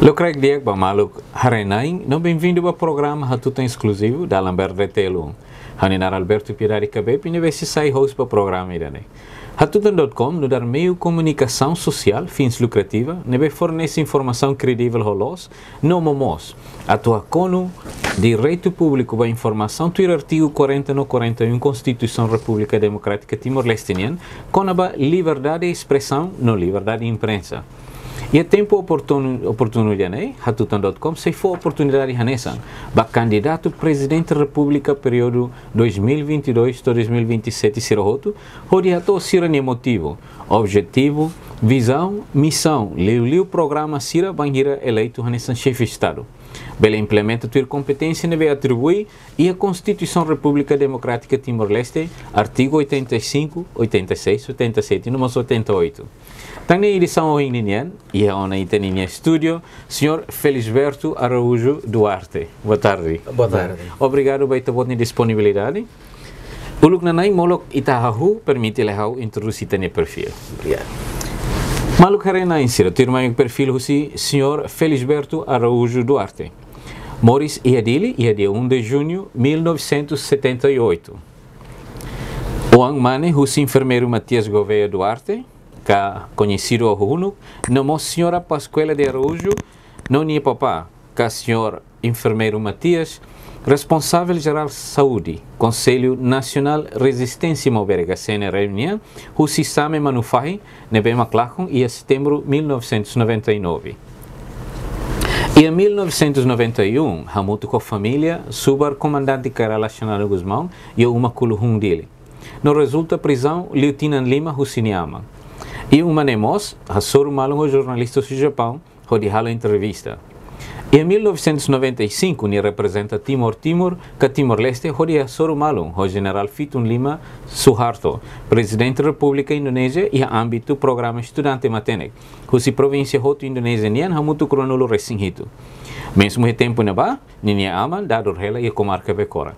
Lucrec Diak Bamaluk Harenain, não bem-vindo ao programa Hatuta exclusivo da Lambert Retelo. Haninar Alberto Pirari Cabep e neve se sai host para o programa irane. Hatuta.com nos dá meio comunicação social, fins lucrativa, neve fornece informação credível rolos, não momos. Atua cono direito público para informação do artigo 40 no 41 Constituição República Democrática Timor-Leste, com a liberdade de expressão, não liberdade de imprensa. E é tempo oportuno né? Hatutan.com se for oportunidade hanessa para candidato presidente da República período 2022-2027 sirohoto, rodeado sirane motivo, objetivo, visão, missão, liu programa sira banhira eleito hanessa chefe de Estado. Bela implementa tua competência neve atribui e a Constituição República Democrática Timor-Leste, artigo 85, 86, 87 e número 88. Está na edição hoje e a ona em estúdio, Sr. Felisberto Araújo Duarte. Boa tarde. Boa tarde. Obrigado pela tua disponibilidade. O look nanai molok itahahu permite levar introduzir teu perfil. Obrigado. Maluk harena insira ter meu perfil husi Sr. Felisberto Araújo Duarte. Moris Iadili, dia 1 de junho de 1978. O Angmane husi enfermeiro Matias Gouveia Duarte, que conhecido ao Huno, namou Senhora Pascoela de Araújo, não é papá, que a senhor enfermeiro Matias, responsável geral de saúde, Conselho Nacional Resistência Moberga, CNRM, o Sisame Manufai, nebe Maclacon, e a setembro de 1999. E em 1991, Hamuto com a família, subar comandante Carala Nacional Guzmão e uma culhum dele. No resulta prisão, Lieutenant Lima Hussiniama. E uma nemos, a Soru Malung, jornalista do Japão, rodeou a entrevista. E em 1995, ele representa Timor, que Timor-Leste rodeia Soru Malung, o general Fitun Lima Suharto, presidente da República Indonésia e a âmbito do programa estudante Matenek, que província Hoto Indonésia nian hamutu kronulo resinghito. Mesmo tempo na ba, ninia aman dado rela e a comarca Becora.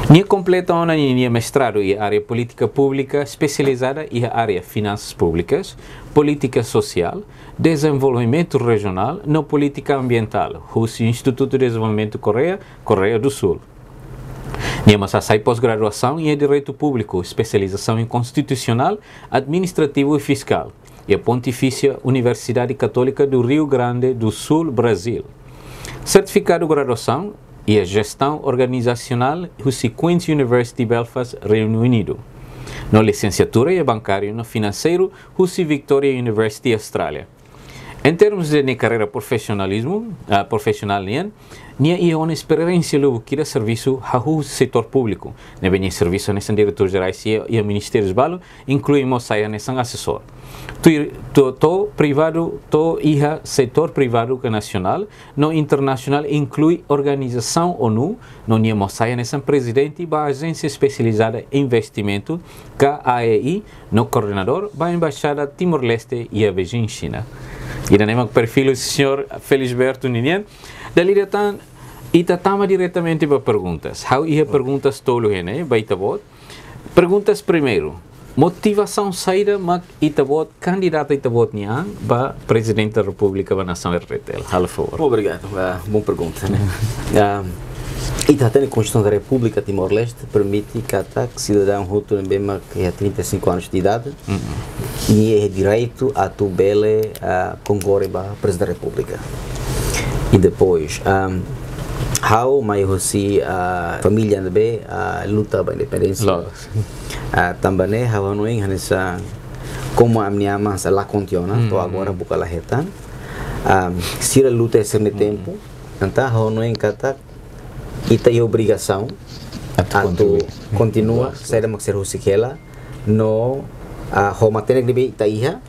Nia completa uma linha mestrado em área política pública especializada em área finanças públicas, política social, desenvolvimento regional, na política ambiental, o Instituto de Desenvolvimento Coreia do Sul. Nia sai pós-graduação em direito público, especialização em constitucional, administrativo e fiscal, e a Pontifícia Universidade Católica do Rio Grande do Sul, Brasil. Certificado de graduação e a gestão organizacional do Queen's University Belfast, Reino Unido. Na licenciatura e bancário no financeiro, do Victoria University, Austrália. Em termos de carreira profissional, nia uma experiência que é serviço ao setor público. Na bem serviço nesse diretor geral e a ministérios balo, incluímos saia nesse assessor. Setor privado que nacional, no internacional inclui organização ONU, no nia saia nesse presidente da agência especializada em investimento, KAEI, no coordenador da embaixada Timor-Leste e a Beijing, China. E o perfil do Sr. Felisberto Ninian, dali itatama diretamente para perguntas. How ia perguntas tolo né? Baitabot. Perguntas primeiro. Motivação saída mas itabot candidato itabot nian para presidente da República da Nação RTL. Por favor. Obrigado. Boa pergunta, né? A Constituição da República Timor-Leste permite que cidadão ruto bema que é 35 anos de idade e é direito a tu bele concorrer para presidente da República. E depois how mai hosi a família be luta para a independência. Também how no em hanesa como a minha massa lá continua, tô agora buka lá retan. Se a luta é ser no tempo, então how no em kata e tem obrigação a continua ser uma ser rusiquela no Roma tem que be taiha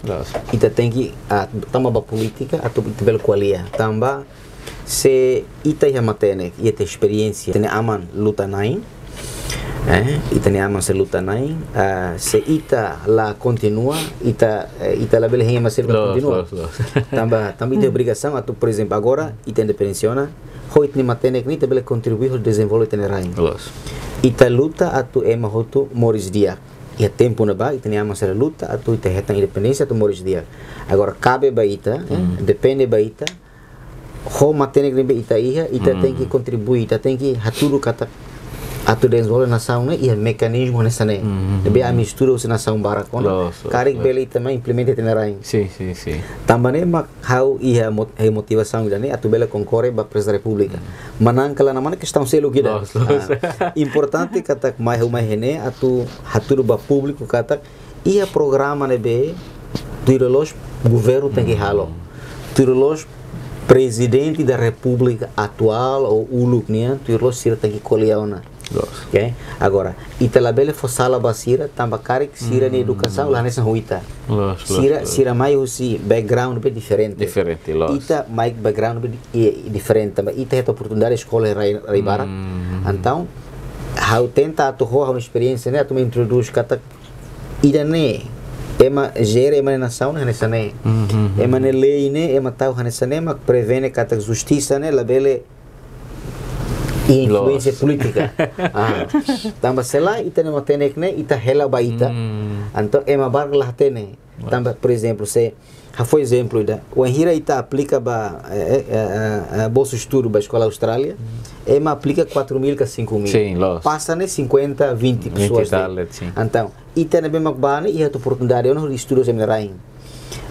e tem que tama ba política a tu bel qualia tamba se itaiha matene e tem experiência tem aman luta nain e tem aman se luta nain se ita lá continua ita lá bel rema ser continua tamba tem obrigação a tu por exemplo agora ita independência hoit ni matenek ni tabela contribuir ao desenvolvimento tenerain. Ita luta atu ema hotu Moris Diak. E tempo na ba ita ni ama luta atu ita hetan independência atu Moris Diak. Agora cabe baita, depende baita ho matene grembe ita iha, ita tem que contribuir, ita tem que haturu kata atu desenvolve nação né e mecanismo nessa né be a mistura os nação barakona carik bele também implementa tenerain sim também mak how ia motivação né atu bele concorre ba presidente da república manang kala na mana questão selo gida importante kata mais né atu haturu ba público kata ia programa né be tuirolos governo tem que halo tuirolos presidente da república atual ou uluk né tuirolos sira tem que coliaona. Okay? Agora, ita labele fosala basira tamba karik sira ni educação lá nessa ruita. Sira mai usi background bem diferente. Ita mai background bem diferente, tamba ita é oportunidade escola raibara. Então, how tenta atu ho uma experiência né, tu me introduz kata ida ne ema gera ema nação nessa né. Ema ne lei ne ema tau nessa né, mas prevene kata justiça né, labele e influência política. Tambah sela ita ne matenek ne ita hela baita. Então é uma barra lá tene. Tambah por exemplo se foi exemplo da o hira ita aplica ba bolsa estudo ba escola Austrália. Ema aplica 4.000 ka 5.000. Sim, passa ne 50, 20 pessoas. Então ita ne bem makbane e a oportunidade não estudo seminarim.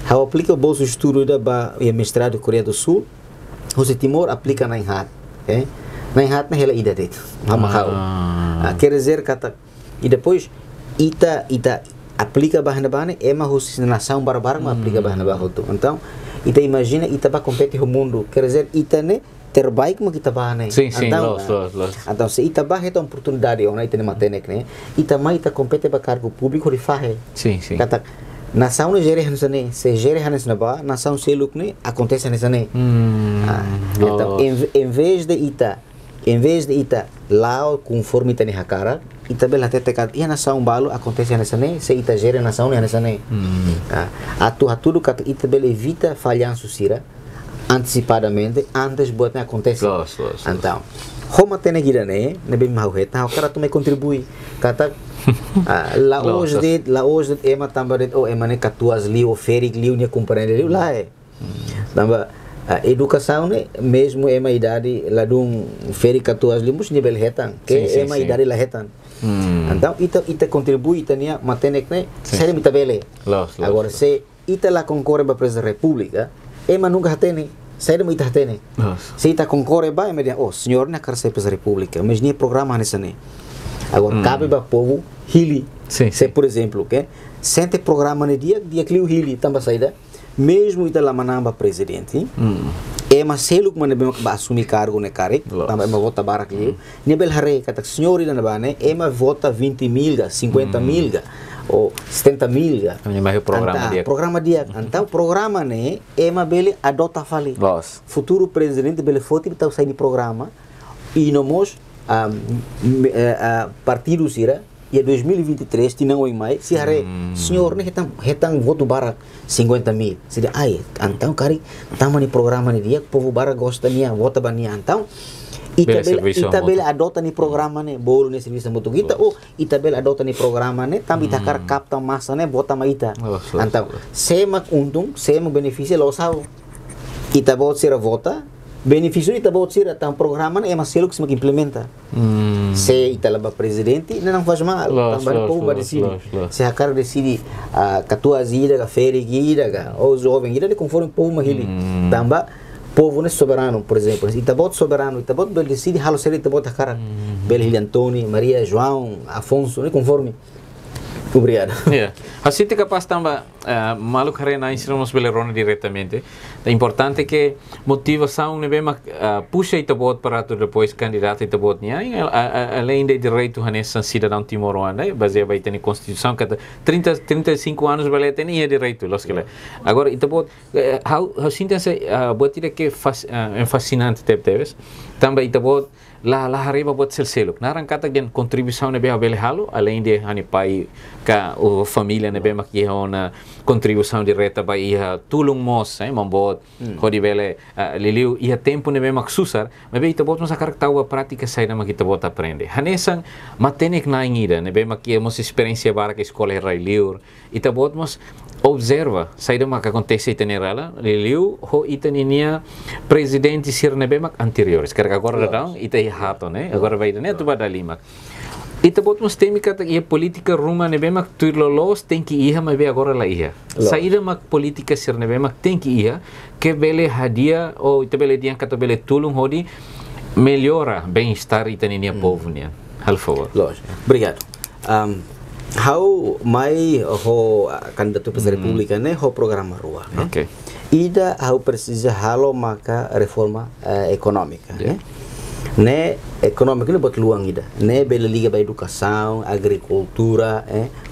How aplica o bolsa estudo da ba mestrado Coreia do Sul. José Timor aplica na Inhat. Nain hat na hela ida dito mamakao quer dizer kata e depois ita aplica bahana ema husis nação barbar ma aplica bahana bahoto então ita imagina ita ba competir o mundo quer dizer ita ne terbaik ma kita bahane então se ita ba heta oportunidade ona ita ne matenek ne ita mai ita compete ba cargo público de fahe kata nação ne gere hansane se gere hansane ba nação seluk ne acontece hansane então em vez de ita lá conforme ita ni hakara ita bela tete kat ia nação balo acontece nessa né se ita gere nação nessa né tudo kat ita bela evita falhanço sira antecipadamente antes botar acontece então como tem gira né bem mau reta o cara também contribui kata lá hoje ema também ou ema ne katuas li o ferik li unia compreender lá tamba educação né mesmo é uma idade lá de feri 14 limus nível retan que é uma idade lá retan então ita contribui tania matenek né série mita bele agora se ita lá concorre para presidente da república ema nunca hatene série mita hatene se ita concorre ba ema oh senhor na quer ser presidente da república mas nem programa nessa né agora cabe para povo hili se por exemplo que sente programa no dia clio hili tamba saída mesmo ita lá manamba presidente é mas selo que manebe que assumir cargo ne carek também uma vota barak ali nível hare kata senhor ida na bane é mas vota 20.000 50.000 ou 70.000 programa dia então programa né é mas bele adota fali futuro presidente bele foto então sai de programa e nomos partido sira e 2023 tinang oi mai si hare senhor ne hetang voto barak 50.000 se de ai então cari tamani programa ni dia povo barak gosta nia vota bania então itabel adota ni programa ne bolo ne serviço moto kita ou itabel adota ni programa ne tam ita kar capta massa ne vota maita então semak untung semak benefício lo sao ita bot sira vota benefício ita bot sira tam programa ne é mas selo que se implementa se ita laba presidente não faz mal também o povo decide se a cara decide catua zida feri gida ou jovem gida de conforme o povo mahili também povo não soberano por exemplo ita bot soberano ita bot bel decide halo ser ita bot a cara bel Antônio Maria João Afonso ne conforme obrigado. Assim te capaz também malu karena ensinamos belerona diretamente. É importante que motivação ne bem puxa ita bot para tu depois candidato ita bot nia além de direito nessa cidadão timoroano, baseado aí na constituição que 35 anos vale tem direito, lógico. Agora ita bot how sinta-se botira que é fascinante teves. Também ita bot lá arriba bot selo. Na arrancata gen contribuição ne bem bele halo além de hani pai ka o família ne bem que ona contribuição direta para ia tulung mos, mambot, hodi bele liliu ia tempo nebe mak susar, mas bem tabot mas akar tahu a prática sai na kita bot aprende. Hanesang matenik na ingida, nebe mak ia mos experiência bara que escola rai liur, ita bot mas observa, sai da mak acontece itenerala, liliu ho itaninia presidente sir nebe mak anteriores, karena agora datang ita hato, né? Agora vai né tu bada lima. Ita bot mas temi kata ia politika rumah nebe mak tuirlolos tem que ia mas be agora lá ia. Saída mak politika sir nebe mak tem que ia que bele hadia ou ita bele diang kata bele tulung hodi melhora bem-estar itaninia povo nia. Hal favor. Lógico. Obrigado. How mai ho candidato para a república né ho programa rua. Okay. Ida how precisa halo maka reforma econômica, né? Né econômica não bota luang ida, né bela liga para educação, agricultura,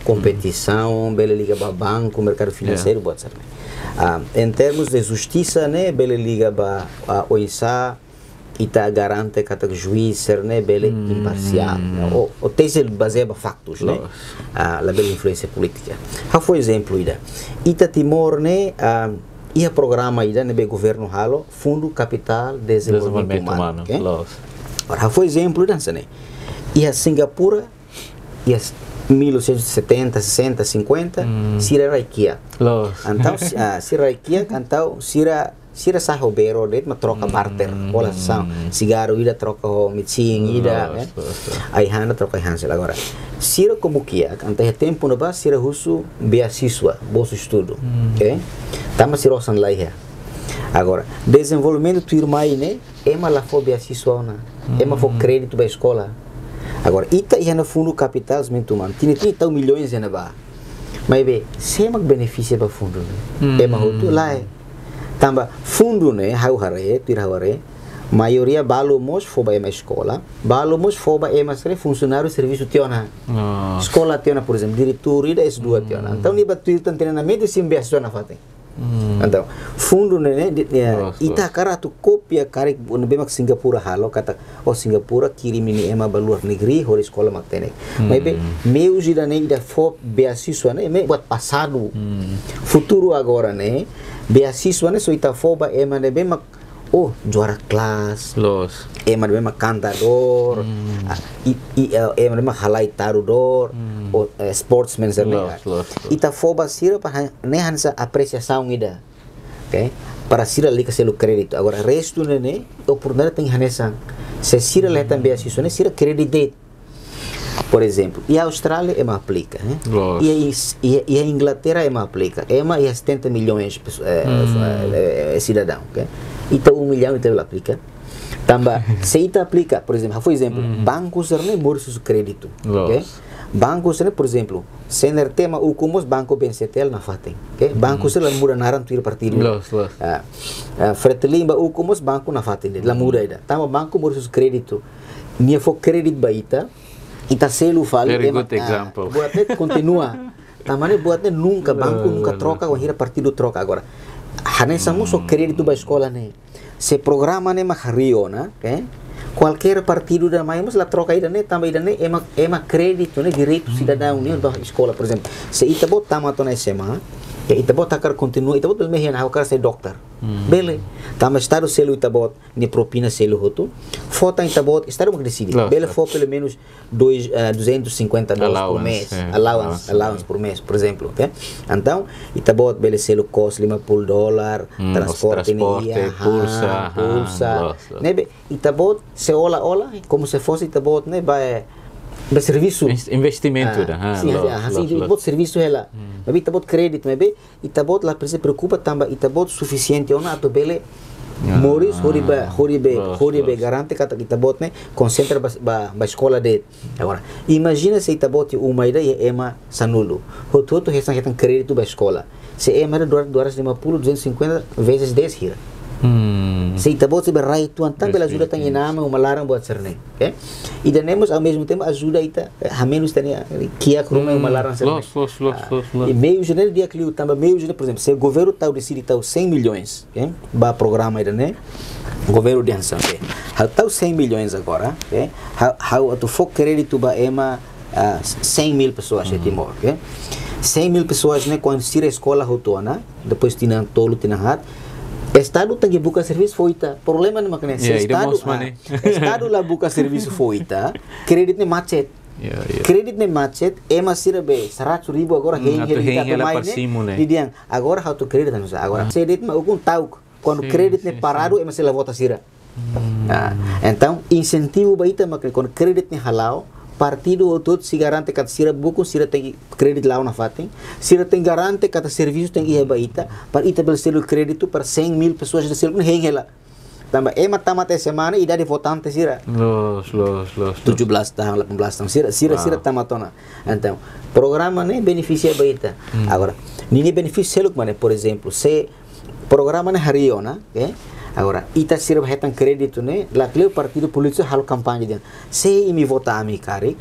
competição, bela liga para banco, mercado financeiro, bota ser. Em termos de justiça, né bela liga para OISA, ita garante que o juiz ser né bela imparcial, o tese baseia em factos, né? A bela influência política. How foi exemplo ida? Ita Timor né ia programa ida nebe governo halo Fundo Capital Desenvolvimento Humano. Okay? Ora, foi exemplo dança né. Ia Singapura, ia 1970, 60, 50, sira raikia. Então, sira raikia, então sira sahobero det ma troca barter, bola são, cigarro ida troca o mitsin ida, aí hana troca hansel agora. Sira como kia, ante tempo no ba sira husu beasiswa, bolsa estudo, ok? Tama sira osan lai agora, desenvolvimento tu irmai né, ema la fobia siswa na, ema fo crédito ba escola. Agora, ita ia no fundo capital mentuman, tinha milhões na ba. Mas be, se mag benefício ba fundo né? Ema hotu lá tamba fundo né, hau hare, tu hare, maioria balomos foba ema escola, balomos foba ema sere funcionário serviço tiona. Escola tiona, por exemplo, diretor ida S2 tiona. Então ni batu treinamento sim beasiswa na fatem. Então, fundo né, ita cara tu copia cara nebe mak Singapura halo kata Singapura kirim ini ema ba luar negeri hor escola mak tenek. Mas be meu jida né ida fo beasiswa né me buat passado. Futuro agora né beasiswa né so ita foba ema nebe mak juara kelas, ema nebe mak cantador, ema nebe mak halai tarudor, sportsman serna. Ita foba sira para ne hansa apreciação ida, ok? Para sira lika selo crédito. Agora resto né oportunidade tem hanesa. Se sira le também assistiu né sira crédito. Por exemplo, e a Austrália ema aplica, né? E a Inglaterra ema aplica. Ema e 70 milhões de pessoas cidadão, ok? Ita 1 milhão ita aplica. Tamba se ita aplica, por exemplo, foi exemplo, bancos serna morsos crédito, ok? Bancos serna, por exemplo, sener tema ukumos banco bensetel na fatem, ok? Bancos serna mura naran tuir partido. Fretelimba ukumos banco na fatem, la mura ida. Tamba banco morsos crédito. Nia fo crédito baita. Ita selu fala very good example. Buatnya continua. Tamane buatnya nunca banco nunca troca ou hira partido troca agora. Hanesa muso crédito ba escola né. Se programa né mahario na, okay? Qualquer partido da mais la troca ida né também ida né ema crédito né direito cidadão né ba escola, por exemplo. Se ita bot tamato na SMA, ita bot takar continua, ita bot bel mehian ha kar se doctor. Bele, tama estado selo ita bot ni propina selo hoto. Fota ita bot estado mag decide. Bele for pelo menos $250 por mês, allowance por mês, por exemplo, ok? Então, ita bot bele selo cost $50, transporte pulsa, nebe ita bot se ola como se fosse ita bot né vai serviço investimento sim, bot serviço ela mas ita bot crédito mas ita bot lá se preocupa também ita bot suficiente ou não bele Moris horibe garante kata ita bot né concentra ba escola de agora imagina se ita bot uma ideia ema sanulo hoto resan crédito ba escola se ema era 250 vezes 10 hira se ita bot se berai tu antang bela ajuda tang inama uma larang buat serne, okay? E tenemos ao mesmo tempo ajuda ita a menos tania kia kruma uma larang serne. E meio janeiro dia que também meio janeiro, por exemplo, se o governo tal decide tal 100 milhões, okay? Ba programa ida né? Governo de ansan, okay? Hal tal 100 milhões agora, okay? Hal tu fo crédito ba ema 100 mil pessoas em Timor, okay? 100.000 pessoas, né, quando se a escola rotona, depois tinha tolo, tinha hat, Estado tem que buscar serviço foita. Problema não é que Estado lá busca serviço foita, crédito nem macet. Crédito nem macet, mas sira be, 100.000 agora rende mais, agora how to crédito não agora. Se det mas algum tau quando crédito nem parado, mas ela volta sira. Então incentivo baita mas quando crédito nem halal partido ou todo se garante que a sira buku sira tem crédito lá na fatem sira tem garante que a serviço tem que baita para estabelecer o crédito para 100.000 pessoas de selo nem ela também mata até semana idade votante sira los 17 tahun 18 tahun sira tamatona então programa né beneficia baita agora nini benefício selo mana por exemplo se programa né hariona agora, ita sirva hetan crédito, né? Lá que o partido político hal campanha dia. Se imi vota a mi cari,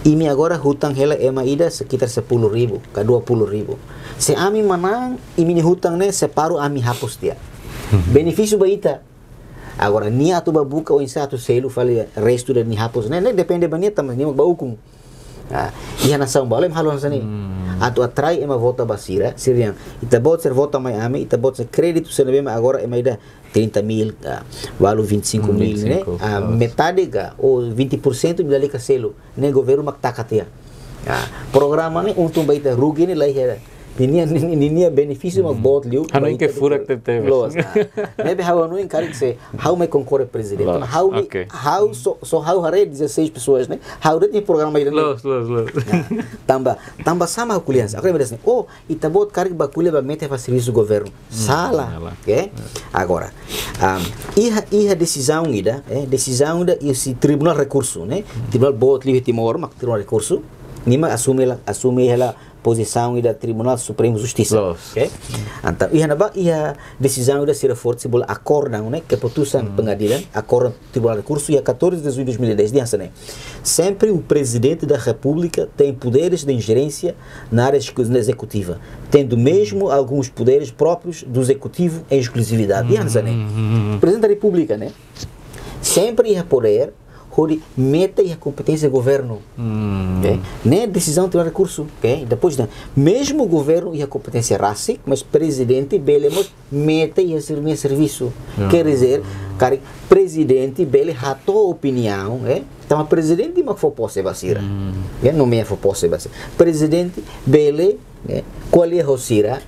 imi agora hutang hela ema ida sekitar 10.000, ke 20.000. Se ami manang, imi hutang ne separo ami hapus dia. Benefício baita. Agora, ni atu babuka o insatu selu fale resto de ni hapus, né? Depende bania também, ni magbaukung. Ia nação balem halon sani. Atu atrai ema vota basira, sirian. Ita bot ser vota mai ami, ita bot ser crédito se lebe agora ema ida 30.000, valo 25.000, né? Metade ou 20% dali ka selo, né? Governo maktakatia. Programa ne untung baita rugi ne lai hera. Ninia benefício mag bot liu. Ano que fura que teve. Nebe how no encarar se how me concorre presidente. How so how hare 16 pessoas, né? How tem programa aí. Los. Tamba sama kuliança. Agora me dizem, ita bot carga bakulha ba mete fa serviço do governo. Sala, okay? Agora, iha decisão ida, decisão da esse tribunal recurso, né? Tribunal bot liu Timor, mak tribunal recurso. Nima assume ela posição da Tribunal Supremo Justiça, okay? Então, ia decisão da ser forte se bola acordam, né, que putusan pengadilan, acordam Tribunal Recurso e a 14 de julho de 2010, diante, né? Sempre o presidente da República tem poderes de ingerência na área executiva, tendo mesmo alguns poderes próprios do executivo em exclusividade, diante, né? O presidente da República, né, sempre ia poder meta e a competência do governo. Okay? Nem a decisão tem recurso. Okay? Depois, mesmo o governo e a competência RACIC, mas presidente, belemos meta e a serviço. Quer dizer, cara, presidente, bele ratou opinião, então, presidente, mas foi possível vacira. Não me foi possível vacira. Presidente, bele, qual é a rosira?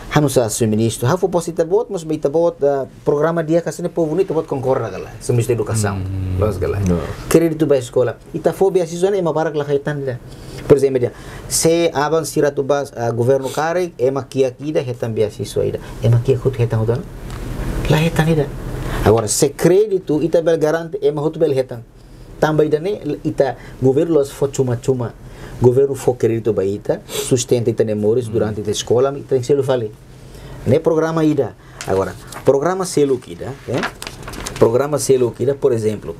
Hanu sa ministro, hafo posi tabot, mas may tabot programa dia kasi na povo ni tabot concorda gala sa ministro educação, los gala. Crédito ba escola, itafobia si zona mabarak la kaitan nila. Por exemplo, se abang sira tu bas governo kare, makia kida hetan biasa ida, makia kut hetan udan, la hetan ida. Agora se crédito ita bel garante, hut bel hetan. Também dane ita governo los fo cuma governo for crédito baita, sustenta ita memórias durante a escola, tem selo fale. Ne programa ida. Agora, programa selo kida, programa selo kida, por exemplo,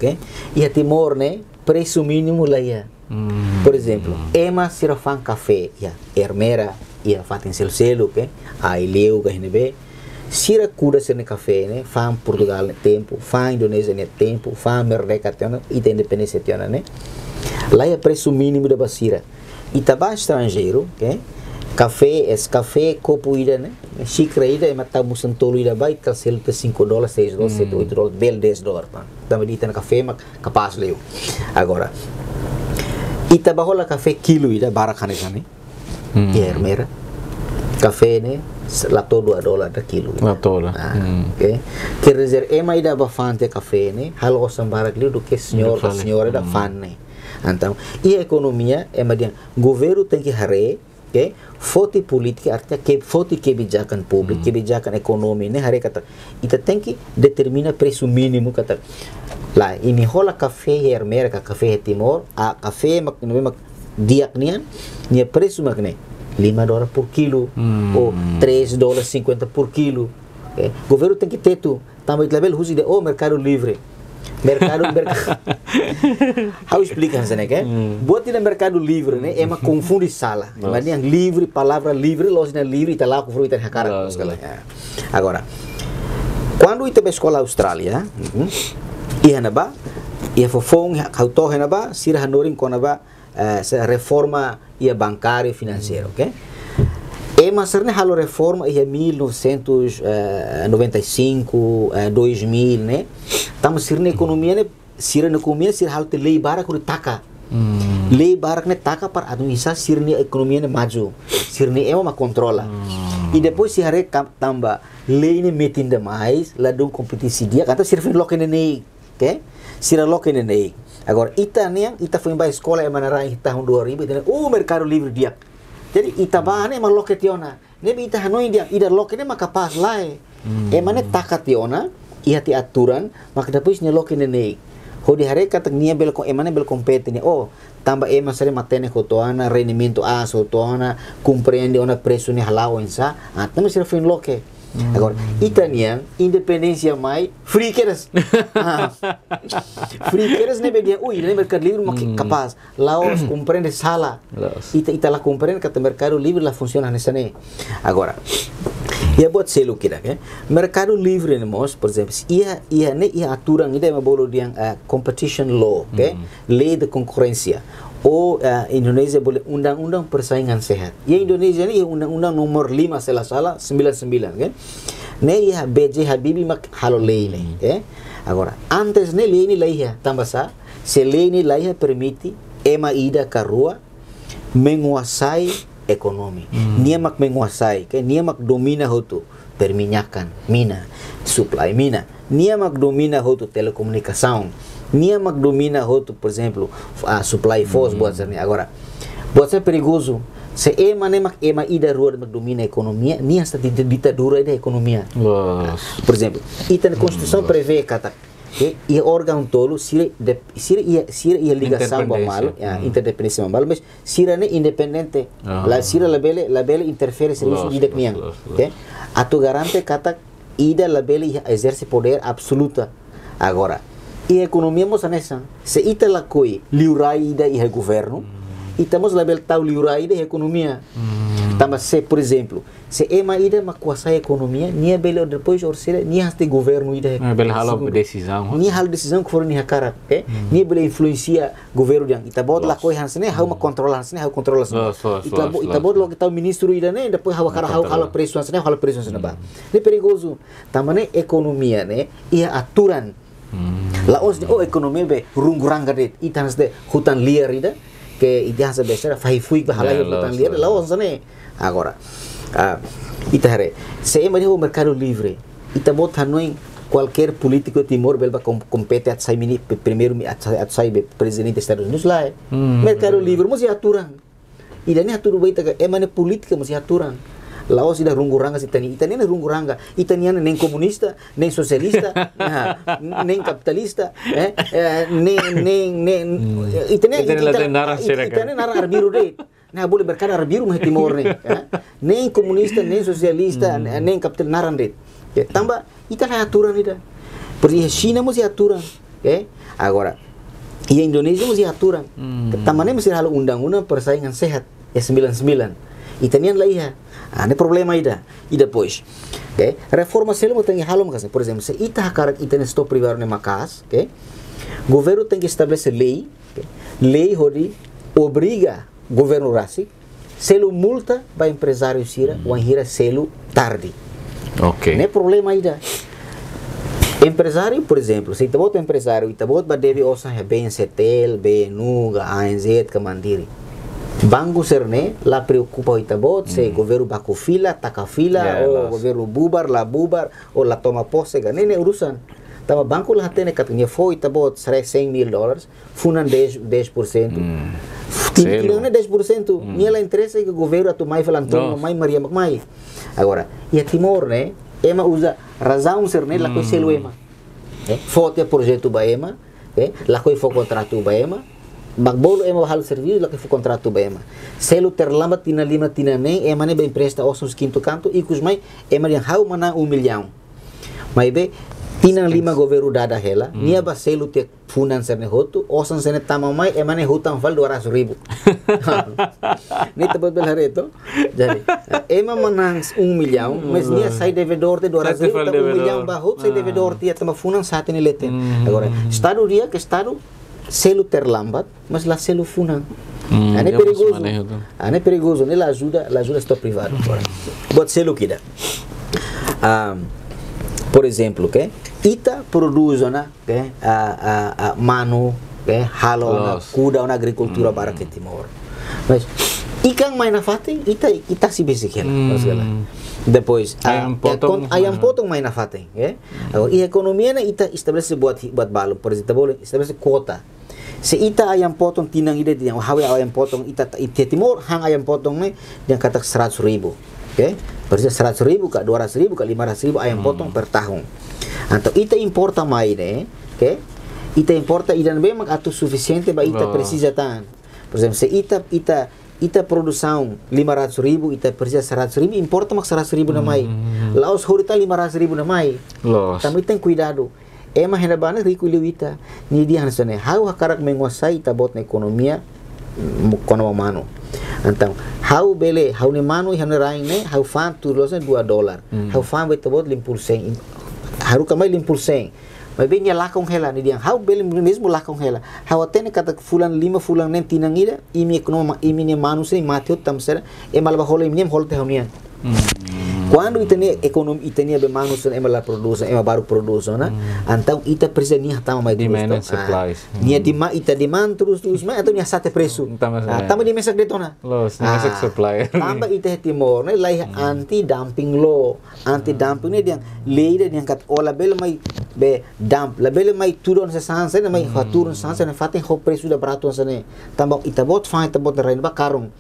e a Timor, né, preço mínimo lá ia. Por exemplo, ema sirafan café, hermera, ia fatem selo, a ileu, GNB, sira cura ser café, né, fan Portugal tempo, fan Indonésia tempo, fan Merdeca tiana, ita independência tiana, né. Lá é preço mínimo da basira. E tabá estrangeiro, café, copo ida, né? Xícara ida, matar musantolo ida, vai calcelo de $5, $6, $7, $8, bel $10, também dita na café, mas capaz leu. Agora, e tabá rola café quilo ida, baraca né? E a hermera, café, né? Lá todo $2 da quilo. Lá todo. Quer dizer, ema ida bafante café, né? Halo sambarak liu do que senhora da fan, né? Então, e a economia é mais governo tem que hare, foto política artinya que foto kebijakan publik, kebijakan ekonomi ne hare kata. Ita tem que determina preço mínimo kata. Lá, ini rola café hermera café Timor, a café mak diaknian, nia preço makne $5 por quilo ou $3.50 por quilo. Governo tem que ter tu, também level usi de mercado livre. Mercado how explica né que bota no mercado livre né é uma confunde sala mas nem livre palavra livre loja livre está lá com fruta na cara agora quando ita escola Austrália e hanaba e fofong auto hanaba sir hanorin konaba reforma ia bancário financeiro, mas será halo reforma em 1995, 2000, né? Estamos sirna economia, né? Sirna economia, sir halo te lei bara kuri taka. Lei bara ne taka para administrar sirna economia ne maju. Sirna ema controla. E depois se hare tamba lei ne metinda mais, lá do competisi dia, kata sirfin loke ne nei, okay? Sira loke ne nei. Agora, ita foi para a escola em Manara em tahun 2000, o mercado livre dia. Jadi ita bah ne maloke tiona. Ne ita hanoi dia, ida loke ne makapas lai. Emane taka tiona, ia ti aturan, maka depois ne loke ne nei. Ho di hari kata nia bel emane bel compete ne. Oh, tamba ema sare matene kotoana, rendimento a sotoana, compreende ona preço ne halau ensa. Ah, tamo sira foi loke. Agora, italiano, independência mais, free queres. Free queres ne bedia, ui, ne mercado livre mas capaz. Laos compreende sala. Ita la compreende que o mercado livre la funciona nessa ne. Agora, ia buat selo kira, okay? Mercado livre ne mos, por exemplo, ia aturan ida ma bolo diang competition law, okay? Lei de concorrência. Ou Indonesia boleh undang-undang persaingan sehat. Ya Indonesia ni undang-undang nomor 5 salah 99 kan. Ne ya BJ Habibie mak halo lei ni, Agora, antes ne lei ni laiha tambah sa, se lei ni laiha permite ema ida ka rua menguasai ekonomi. Nia mak menguasai, nia mak domina hotu perminyakan, mina, supply mina. Nia mak domina hotu telekomunikação. Nia mak domina hotu, por exemplo, a supply force buat ser ni. Agora, buat ser perigoso. Se ema ida rua mak domina a economia, nia está ditadura da economia. Por exemplo, ita na Constituição prevê kata e órgão tolo sira ia ligação ba mal, interdependência ba mal, mas sira ne independente. La sira la bele interfere serviço de dekniang. Okay? Atu garante kata ida la bele exerce poder absoluta. Agora, e a economia moça nessa, se ita la coi liurai ida e governo, itamos la bel tau liurai ida e economia. Tama se, por exemplo, se ema ida makuasai economia, nia bel depois orsera nia este governo ida. Bel halo decisão. Nia halo decisão que for nia cara, nia bel influencia governo yang. Ita bod la coi hansne, how ma controla hansne, how controla hansne. Ita bod lo que tau ministro ida ne, depois how cara how preço hansne, how preço hansne ba. Ne perigoso. Tama ne economia ne ia aturan. Laos ni economia be runguranga det itans de hutan liar ida que ida sa besera fai fui ba halai hutan liar laos ne agora ita hare se ema de mercado livre ita bot hanoi qualquer político de Timor belba compete at sai mini primeiro at sai presidente dos Estados Unidos lá mercado livre mas ia aturan ida ne aturu baita ema ne política mas ia aturan Laos ida runguranga itania ne runguranga itaniana nem comunista nem socialista nem capitalista itania nara arbiru de na boleh berkata arbiru mah Timor ne nem comunista nem socialista nem capital naran de tambah itana aturan ida porque China mesti aturan agora e Indonesia mesti aturan tamane mesti hal undang-undang persaingan sehat 99 itanian lah iya ada problema ida depois reforma selo tem halom kasi por exemplo se ita hakarak ita stop privado ne makas governo tem que estabelecer lei lei hodi obriga governo rasi selo multa para empresário sira wan hira selo tarde ne problema ida empresário por exemplo se ita bota empresário ita bota ba deve osa BNCTEL BNUGA ANZ Kamandiri Banco Serne la preocupa itabot se governo bako fila taka fila o governo bubar o la toma posse ganene urusan tama banco la tene katnya foi itabot sare $100,000 funan 10% Tirando 10%, nia la interessa que o governo atu mai falantron mai Maria mai agora e Timor né ema usa razão Serne la coi selo ema foto projeto ba ema la coi fo contrato ba ema Magbolo ema hal serviço lá que foi contrato bem selo terlambat tina lima tina nem ema ne bem presta ossos quinto canto e cus mai ema yang hau mana 1 milhão mas be tina lima governo dada hela nia ba selo te financer ne hotu osan sene tama mai ema ne hutan val 200,000 ne tabot bel hareto jadi ema manang 1 milhão mas nia sai devedor de 200,000 1 milhão ba hot sai devedor tia tama funan sate ne leten agora estado dia que estado selo terlambat mas la selo funan Não é perigoso. Não é perigoso, não ajuda está privado. Pode ser o que dá. Por exemplo, que ita produz, né? Mano, halo, cuida na agricultura para que Timor. Mas ikan mais na fate, ita se bisiquela. Depois, aí potong mais na fate, e a economia na ita estabelece buat balo, por exemplo, estabelece cota. Se ita ayam potong tinang ide yang hawe ayam potong ita Timor hang ayam potong ne yang kata 100.000, persis 100.000 ke 200.000 ke 500.000 ayam potong per tahun. Então ita importa mais, né? Ita importa e não bem atu suficiente para ita precisa tanto. Por exemplo, se ita produção 500.000, ita precisa 100.000, importa mais 100.000 na mai. Lá os horita 500.000 na mai. Também tem cuidado. Mas ainda bana rico ita ni dia hansane. How hakarak menguasai ita bot na ekonomia kono mano. Então, how bele, how ni mano e hane rain ne, how fan tu losen $2. How fan ita bot 5%. Haru kamay 5%. Mas bem lá com ela, ni dia how bele mesmo lá com ela. How atene kata fulan 5 fulan nem tinang ida, e minha mano sem mateu tamsera, e malba hole minha holte haunian. Quando itania economia itania be manus ema la produção ema baru produção, né? Então ita precisa nia tama mais demand and supplies. Nia demand terus mas atau nia sate preço. Tama di mesak detona. Los mesak supply. Tamba ita Timor, né? Lai anti dumping law, anti dumping ne dia lei dia kat ola bel mai be dump, la bel mai turon sa sansa ne mai faturun sansa ne faten ho preço da barato sa ne. Tamba ita bot fa ita bot rein ba karung.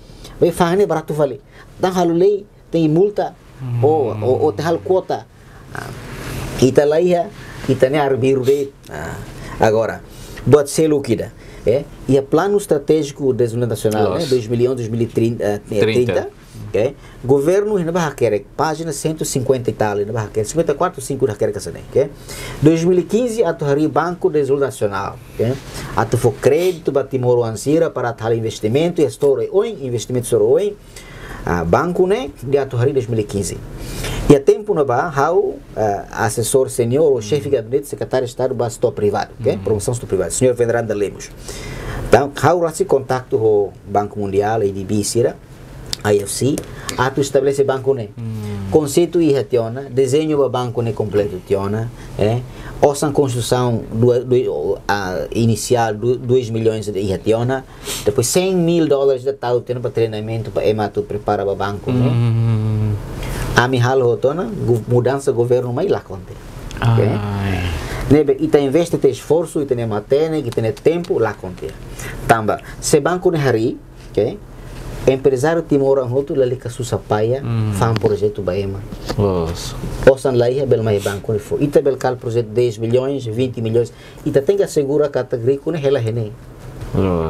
Be fa ne barato vale. Dan halu lei tem multa. Ou hal quota. Kita laiha, kita ne arbiru de. Agora, buat selo kida. E plano estratégico de desenvolvimento nacional, 2011-2030. Governo ainda vai querer página 150 e tal, ainda vai querer 54 5 da querer que 2015 atuaria Banco de Desenvolvimento Nacional, atu for crédito para Timor Ansira para tal investimento e história oi investimento sobre oi. Banco né de atuar em 2015 e a tempo na ba how assessor senior ou chefe de gabinete secretário de Estado ba setor privado, promoção setor privado, senhor Veneranda Lemos. Então how rasi contato o Banco Mundial e IDB sira IFC atu estabelece banco né conceito e retiona desenho do banco né completo tiona osan construção inicial 2 milhões de retiona depois $100.000 de tal tendo para treinamento para ematu prepara o banco né ami halo hotona mudança governo mai lá conte nebe ita investe te esforço ita ne matene ita ne tempo lá conte tamba se banco ne hari empresário Timor Anhoto lalika susapaya fan projeto baema osan laia bel mai banco ne fo ita bel cal projeto 10 milhões 20 milhões ita tem que assegurar categoria com ela hene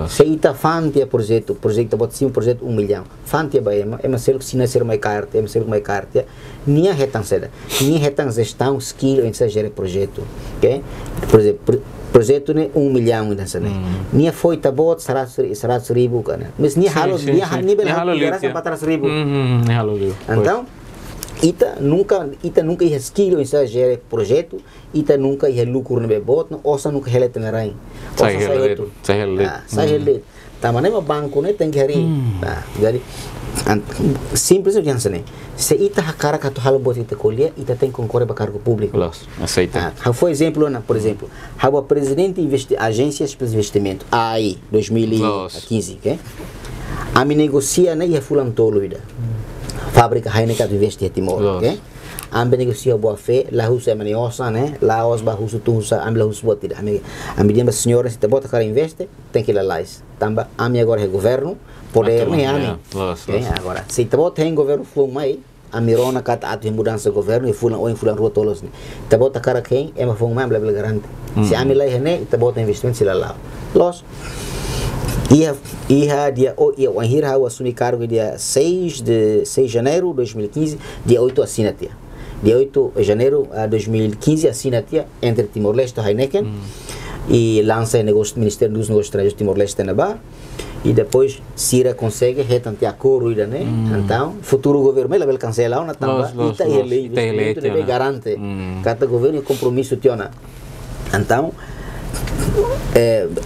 se ita fan tia projeto bot sim projeto 1 milhão fan tia baema ema sel sina ser mai carte ema ser mai carte nia retan seda nia retan gestão skill em gerir projeto por exemplo projeto ne 1 milhão dan sana nia foi tabot 100.000 kana mas nia halo nia bel halo 400.000 então ita nunca ia skill em gerir projeto ita nunca ia lucro ne bot no osa nunca hele tenarai sai hele tamane ma banco ne tem que hari jadi simples yang sana se ita hakara kato halo bot ita colher ita tem concorrer para cargo público aceita foi exemplo por exemplo o presidente agências de investimento AI 2015 a me negocia né e fulan tolo ida fábrica Heineken do investir Timor ambe negocia boa fé lá russa maniosa né lá os barros tu russa ambe lá russa bota a me dia senhora se te bota cara investe tem que ir lá tamba a me agora é governo poder né agora se te bota tem governo flou mai a mirona kata atu mudança governo e fulan rua tolos né te bota cara quem é uma fonte mais blá garante se a me lá né te bota investimento se lá los dia o anhir ha assumi cargo dia 6 de janeiro de 2015 dia 8 assina tia dia 8 de janeiro de 2015 assina tia entre Timor-Leste e Heineken e lança negócio Ministério dos Negócios Estrangeiros Timor-Leste na ba e depois Sira consegue retantear acordo né então futuro governo ela vai cancelar na tamba ita ele garante cada governo compromisso tiona então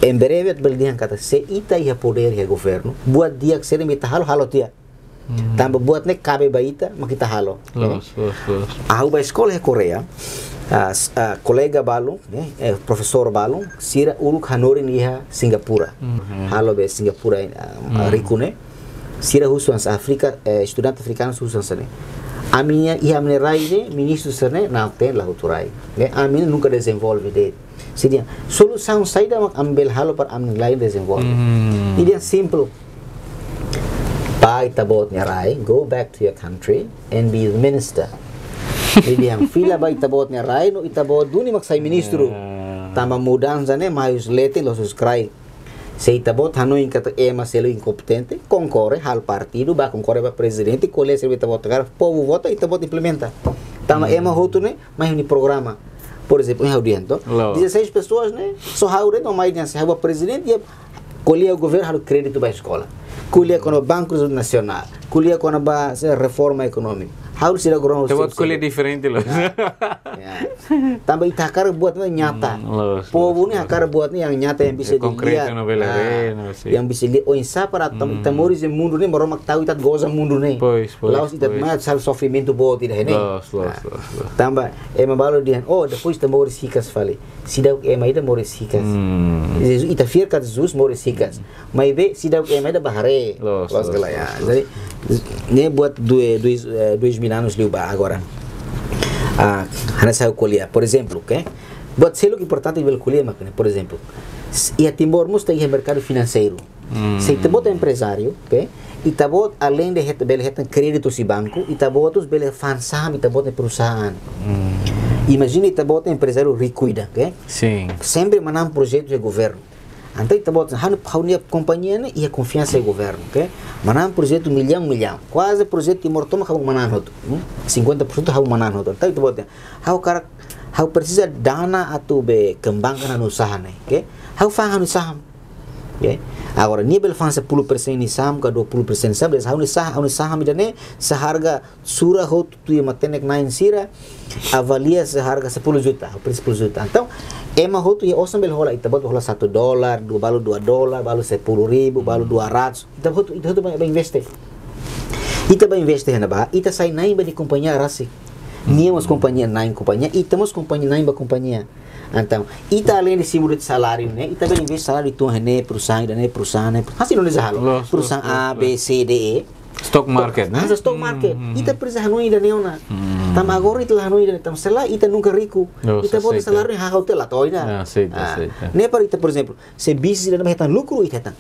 em breve belian kata se ita ia poder ya governo buat dia que ser mita halo dia tambah buat ne cabe baita makita halo a escola é Coreia colega balung professor balung sira uluk hanori niha Singapura halo be Singapura rikune sira husuans África estudante africano husuans ne a minha ia raide ministro sane não tem lá uturai a minha nunca desenvolve de seria solução saída ambil halo para amin lain desenvolve ini yang simple pai tabot nyarai go back to your country and be the minister ini yang fila bai tabot nyarai no itabot duni maksai ministro tama mudança né mais lete los cry se itabot hanoi kata selo incompetente concorre hal partido ba concorre ba presidente cole se itabot gar povo vota itabot implementa tama hotu né mais ni programa. Por exemplo, em Audiento, 16 pessoas, né? Só Haure, não mais, se o presidente e colhia o governo o crédito para a escola, colhia com o Banco Nacional, colhia com a reforma econômica. Haure se dá grão. Tem outro colher diferente lá. Também tá cara buat nyata. Povo ni akar buat ni yang nyata yang bisa dilihat. Yang bisa dilihat. Oh insa para tamoris yang mundo ni baru mak tahu itat goza mundo ni. Laos itat mat sal sofrimento buat tidak ni. Tambah balu dihan. Oh depois tamoris hikas fale. Sidau ida moris hikas. Ita fier kat Jesus moris hikas. Mai be sidau ida bahare. Los galaya. Jadi ni buat 2000 anos liuba agora. Hana saiu colher, por exemplo, que buat selo que importante vel colher, por exemplo, e a Timor mostra aí mercado financeiro. Se tabot é empresário, que e tabot além de bel crédito si banco, e tabot os bel fansam e tabot é perusahaan. Imagina e tabot é empresário ricuida, que sim. Sempre manam projetos de governo. Então tabot haunia companhia e a confiança do governo, que manam projeto milhão, quase projeto Timor toma hau manan hoto, 50% hau manan hoto. Então tabot hau precisa dana atau be kembangkan usaha ne, que hau fahan usaha. Agora nível fansa 10% ni saham ka 20% sabe hau usaha midane seharga surah hoto tu ia matenek nain sira avalia seharga 10 juta, o preço 10 juta. Então hoto ia osam bel hola itabot hola $1, balu $2, balu 10.000, balu 200. Itabot ba investe. Ita ba investe na ba? Ita sai nain ba di companhia rasi. Niamos companhia nain companhia, itamos companhia nain ba companhia. Então, ita além de cima de salário, né? Ita ba investe salário tu né perusahaan, Assim não desahalo. Perusahaan A, B, C, D, E. Stock market, né? Stock market. Ita precisa hanoi da neona. Tam agora ita hanoi da tam sela ita nunca rico. Ita pode salário ha hotel lá toina. Aceita. Ne para ita, por exemplo, se business da metan lucro ita tan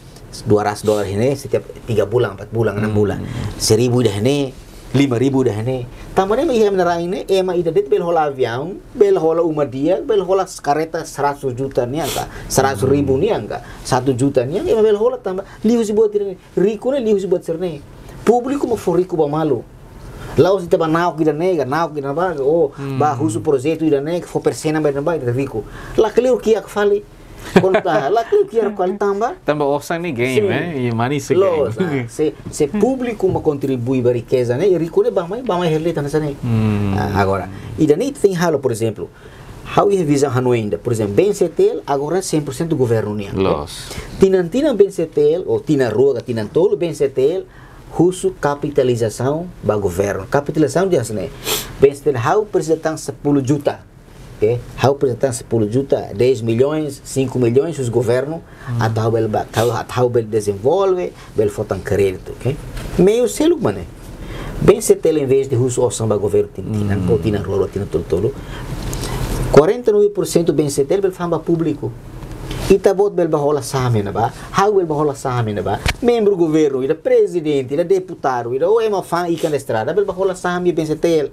$200 ini setiap 3 bulan, 4 bulan, 6 bulan. 1.000 dah ini, 5.000 dah ini. Tamannya ia menerai ini, ida det bel hola avião, bel hola uma dia, bel hola careta 100 juta ni angka, 100.000 ni angka, 1 juta ni angka, bel hola tambah liu si buat ini, rico ne liu si buat serne. Público mo for rico ba malu. Laos ita ba nauk ida nega, ba, ba husu projeto ida nega, for persena ba ida rico. La keleu kia que fale. Conta, lá que quero qual tambah osan ni game, e mani se game. Se público mo contribui para riqueza, né? E rico ne ba mai herleta nessa né. Agora, ida nem tem halo, por exemplo. How ia visão Hanoi ainda, por exemplo, BNCTL agora 100% do governo nia. Tinan BNCTL ou tina rua, tinan tolo BNCTL husu capitalização ba governo. Capitalização dia né. BNCTL how precisa tan 10 juta. How precisa 10 juta, 10 milhões, 5 milhões os governo atau bel desenvolve, bel fotan crédito, meio selo mané. BNCTL em vez de husu o samba governo tinan ou tinan rua, tinan tolo. 49% BNCTL bel famba público. Itabot bel bahola saham na ba? How bel bahola saham na ba? Membro governo, ida presidente, ida deputado, ida o ema fan ikan estrada bel bahola saham e BNCTL.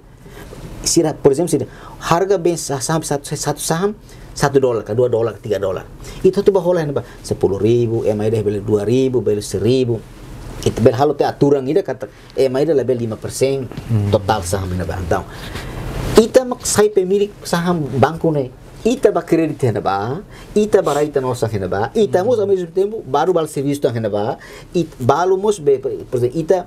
Sira, por exemplo, sira harga ben saham satu saham $1, $2, $3. Itu tu bahola na ba? 10.000, ema ida bel 2.000, bel 1.000. Itu bel halo te aturan ida kata ema ida bel 5% total saham na ba. Então, ita mak sai pemilik saham banco ne. ita ba crédito henaba, ita ba raita nossa henaba, ita mos ao mesmo tempo baru bal serviço tan henaba, balu mos be, por exemplo,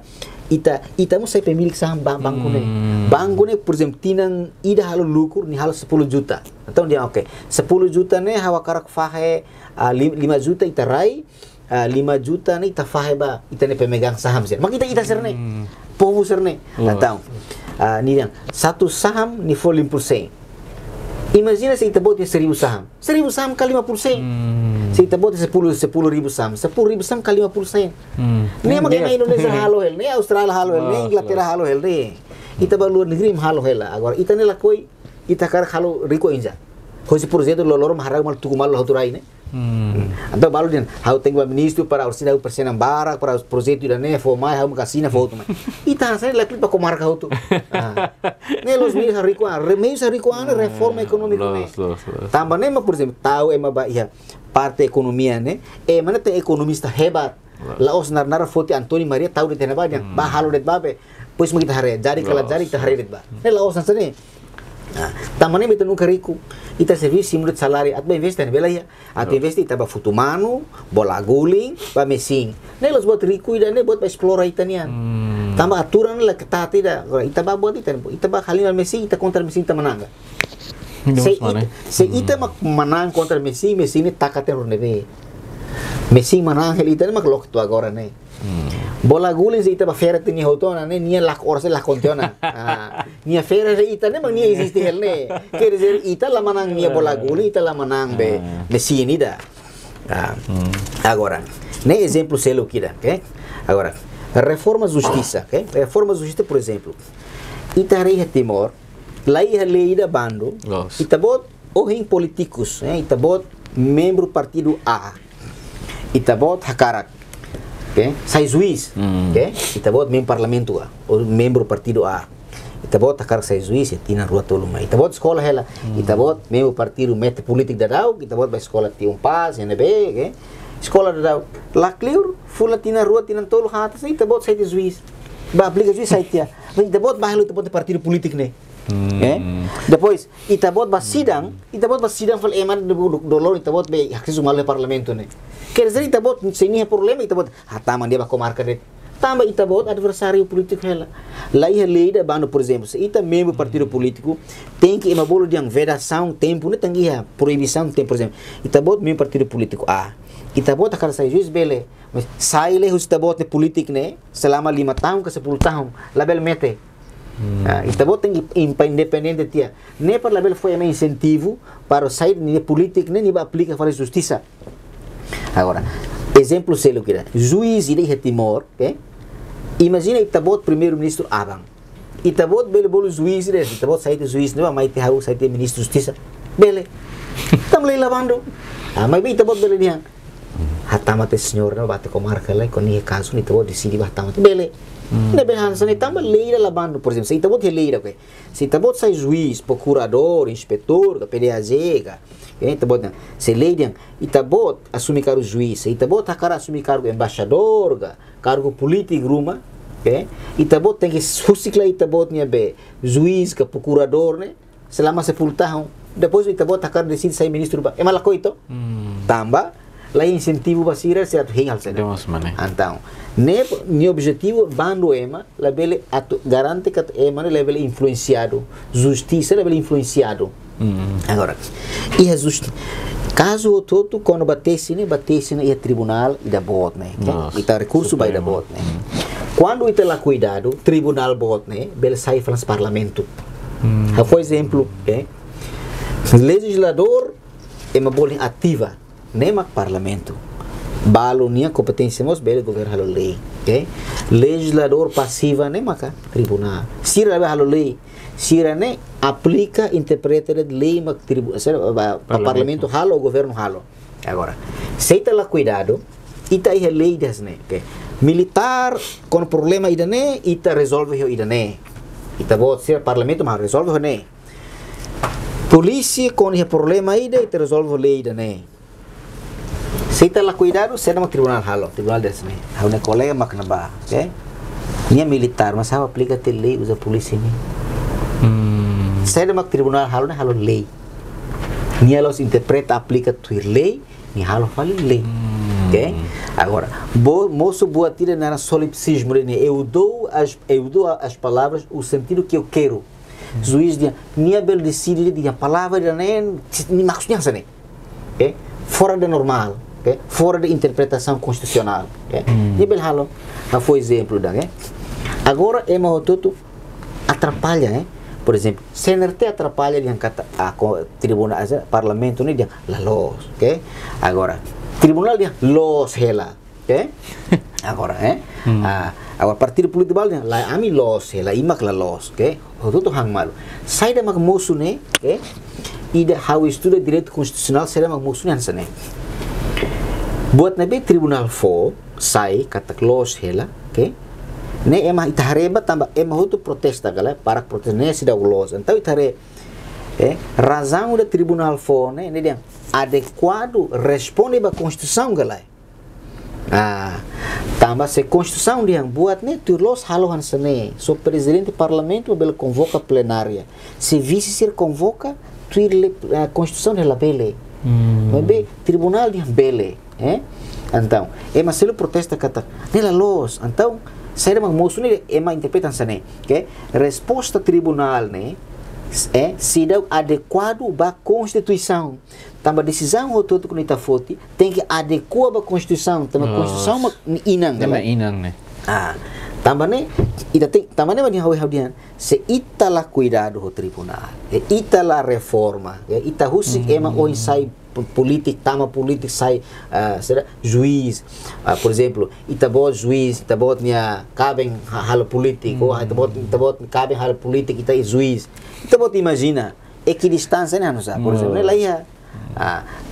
ita mos sai pemilik saham banco ne. Banco ne, por exemplo, tinang ida halo lucro ni halo 10 juta. Então dia ok, 10 juta ne hawa karak fahe 5 juta ita rai, 5 juta ne ita fahe ba ita ne pemegang saham sih. Mak ita serne, povo serne. Então, ni yang satu saham ni 40%. Imagina se ita bota 1.000 saham. 1.000 saham kali 5%. Se ita bota 10.000 saham. 10.000 saham kali 5%. Nem magana Indonesia halo hel, nem Australia halo hel, nem Inglaterra halo hel, nem. Ita ba luar negeri halo hel. Agora ita ne lakoi, ita kar halo rico inja. Hoje por exemplo lolor maharag mal tuku mal haturai ne. Então balu din, hau tenho ministro para orsida persenan barak para os projeto da ne fo mai hau makasina foto mai. Ita sai lakli pa comarca hotu. Ne los meios rico ana reforma econômica ne. Também por exemplo, tau ema ba ia parte economia ne, mana te economista hebat. Laos nar foto Antoni Maria tau de tenaba dia, ba halo det babe. Pois magita hare, jari kala jari ta hare det ba. Ne laos sane. Tamane betul nunca rico, ita serviço simulado salário, at investe na belaya, at investe ita ba futumano, bola guling, ba mesin. Nelos buat rico ida ne buat ba explora itanian. Tama aturan la kata tida, ita ba buat ita ba halima mesin, ita kontra mesin ita menang. Se ita mak menang kontra mesin, mesin ni takaten neve. Mesin menang hel ita mak lok tu agora ne. Bola guling se ita ba fera tini hotona ne nia lak orse lak kontiona. Nia fera se ita ne mang nia existe hel ne. Quer dizer ita la manang nia bola guling ita la manang be mesin ida. Agora, ne exemplo selo kida, okay? Agora, reforma justiça, okay? Reforma justiça, por exemplo. Ita rei Timor, lá ia lei da bando, ita bot ohin políticos, ita bot membro partido A. Ita bot hakarak. Okay? Sai juiz, okay? Ita bot membro parlamento A, ou membro partido A. Ita bot hakarak sai juiz, tina rua tolu mai. Ita bot escola hela, ita bot membro partido mete político da dau, ita bot ba escola ti paz, NB, okay? Escola da dau. Lá clear, fula tina rua tina tolu hata, ita bot sai juiz. Ba aplica juiz sai tia. Ita bot ba helo ita bot partido político ne. Depois, ita bot ba sidang fal eman dolor ita bot be akses umal parlamento ne. Quer dizer, ita bot sem problema, ita bot hataman dia ba comarca de. Tamba ita bot adversário político ela. Lá ia lei da bando, por exemplo, se ita membro partido político tem que uma bolo de vedação tempo, não tem que proibição tempo, por exemplo. Ita bot membro partido político ita bot akar sai juiz bele. Mas sai le ita bot de político ne, selama 5 tahun ke 10 tahun, label mete. Ita bot tem independente tia. Ne para label foi um incentivo para o sair de político ne ba aplica para justiça. Agora, exemplo selo que juiz de Timor, okay? Imagina ita bot primeiro-ministro Abang. Ita bot bele bolo juiz de, ita bot sair de juiz ne ba mai te hau sair de ministro justiça. Bele. Tam lei lavando. Mas ita bot bele dia. Hatamate senhor ne bate comarca lá com ni caso ni ita bot decidi batamate bele. Ne behansa ne tamba leira lavando, por exemplo, se ita bot leira, okay? Se ita bot sai juiz, procurador, inspetor, da PDAG, ita bot se leira, ita bot assumir cargo juiz, ita bot akara assumir cargo embaixador, cargo político ruma, okay? Ita bot tem que reciclar ita bot nia be juiz, ka procurador, né? Selama 10 tahun. Depois ita bot akara decide sair ministro ba. Malako ito. Tamba lá incentivo basira se atu hingal se. Então, ne objetivo bando ema, la bele garante que ema la bele influenciado, justiça la bele influenciado. Agora, e a justiça, caso o todo quando batesse ia tribunal e da bot, né? Ita recurso vai da bot, né? Quando ita lá cuidado, tribunal bot, né? Bele sai para parlamento. Por exemplo, legislador é uma bola ativa, nem mak parlamento. Balo nia competência mos bele governo halo lei, okay? Legislador passiva nem maka tribunal. Sira be halo lei, sira ne aplica interpreta de lei mak tribunal, parlamento halo governo halo. Agora, seita lá cuidado, ita ia lei das ne, okay? Militar com problema ida ne, ita resolve ida ne. Ita bot ser parlamento mas resolve ne. Polícia com problema ida ita resolve lei ida ne. Se ita lá cuidado, se não tribunal halo, tribunal desse ne. Hau ne colega mak na ba, okay? Nia militar, mas hau aplica te lei usa polícia ne. Se não mak tribunal halo ne halo lei. Nia los interpreta, aplica tua lei, ni halo fala lei. Ok? Agora, moço boa tira na solipsismo, eu dou as palavras o sentido que eu quero. Juiz dia, nia bel decide dia palavra ni maksudnya sana. Ok? Fora do normal, ok? Fora da interpretação constitucional. Ok? Nia bel halo, foi exemplo da, ok? Agora é uma tudo atrapalha, né? Por exemplo, CNRT atrapalha dia kata tribunal, parlamento ni dia la los, ok? Agora tribunal dia los hela, ok? Agora, agora partido político dia la ami los hela, imak la los, ok? Tudo hang malu. Sai da mag moço né, ok? Ida how estuda direito constitucional sai da mag moço né ansane. Buat nabe tribunal fo sai kata los hela, ok? Ne emang itareba tambah emang hutu protesta galera para protes ne sida ulos então itare razão do tribunal for né dia adequado responde ba constituição galera tambah se constituição dia buat ne tu los halohan sene so presidente parlamento bel convoca plenária se vice ser convoca tu constituição de la bele bem tribunal dia bele então emang selo protesta kata nela los então sai da moço ne ema interpretam sana que resposta tribunal né se dá adequado ba constituição também decisão o todo que nita foti tem que adequar ba constituição também constituição inang né também né ita tem também né dia se ita la cuidado o tribunal ita la reforma ita husi ema o sai político, tama político sai será juiz, por exemplo, itabot juiz, itabot nia cabem hal político, itabot cabem hal político, ita juiz, itabot imagina equidistância né não sabe, por exemplo, né lá ia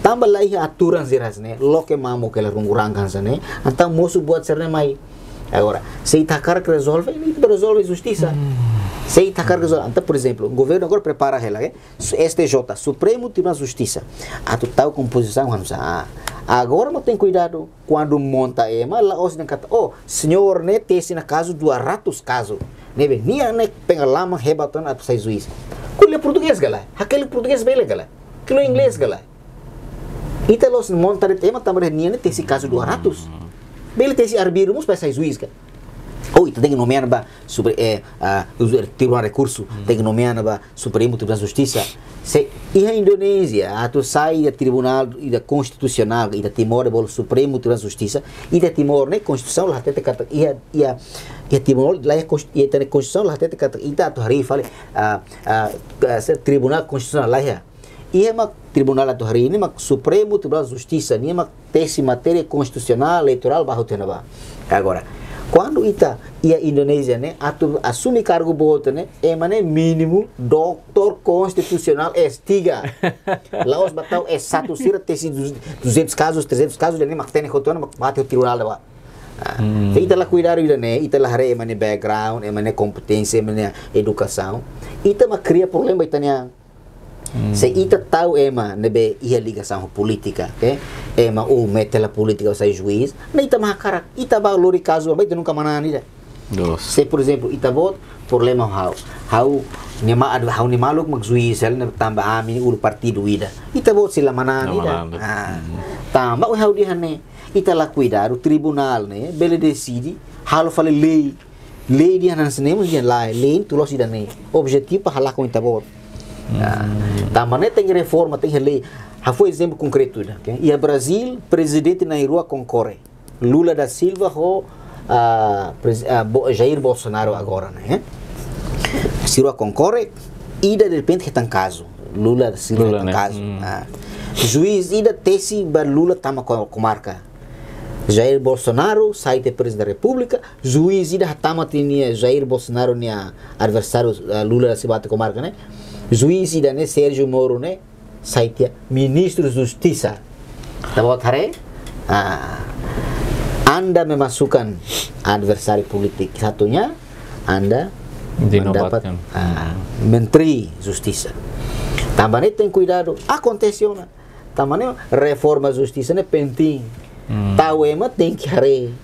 tambah lá ia aturan zeras né, lo que mamo que ela rungurangkan né, então moço buat ser né mai, agora se itakar que resolve, ita resolve justiça. Se itacar resolve, então por exemplo, o governo agora prepara ela, STJ, Supremo Tribunal de Justiça, a total composição, agora não tem cuidado quando monta ema, lá os kata, senhor né tese na caso 200 casos, né nia né pega lama rebatão a sai juiz. Qual é português galera? Aquele português bele galera. Aquele inglês galera. Ita los monta de tema também nia né tese caso 200. Bele tese arbitro mus para sai juiz galera. Itu tem que nomear ba sobre tribunal recurso tem que nomear ba Supremo Tribunal de Justiça se a Indonésia tu sai da tribunal e da constitucional e da Timor do Supremo Tribunal de Justiça e da Timor né constituição lá tem kata ia Timor lá e tem constituição lá tem kata ita tu hari fale tribunal constitucional lá e uma tribunal tu hari ni mak Supremo Tribunal de Justiça ni mak tese matéria constitucional eleitoral bajo tenaba agora quando ita ia Indonésia né assume cargo boto né emane mínimo doutor constitucional estiga lá os batau satu sira tesi 200 casos 300 casos ele mak tene khotona mak bate o tribunal lá ita la cuidar ida né ita la hare emane background emane competência emane educação ita mak cria problema itanya se ita tahu ema nebe ia ligação política, ema mete la política sai juiz, na ita mahakarak, ita ba lori caso, mas nunca mana nida. Se por exemplo ita bot problema how ni maluk mag juiz el tambah amin ul partido ida. Ita bot sila mana nida. Tambah how dia ne ita la cuidar o tribunal ne bele decide halo fale lei dia nan senemos dia lei tu los ida ne objetivo para halar com ita bot. Também tem reforma, tem lei. Foi exemplo concreto, okay? E a Brasil, presidente na rua concorre. Lula da Silva ou Jair Bolsonaro agora, né? Se rua concorre, e de repente tem caso. Lula da Silva tem caso. Juiz ida tesi bar Lula tama comarca. Jair Bolsonaro sai de presidente da República, juiz ida tama tinha Jair Bolsonaro nia adversário Lula da Silva comarca, né? Juiz ida né Sérgio Moro né sai tia ministro de Justiça. Tá bom, thare? Anda memasukkan adversário politik satunya Anda mendapat Menteri Justiça. Também tem cuidado, aconteceu, também reforma justiça é penting. Tahu ema tem que hare,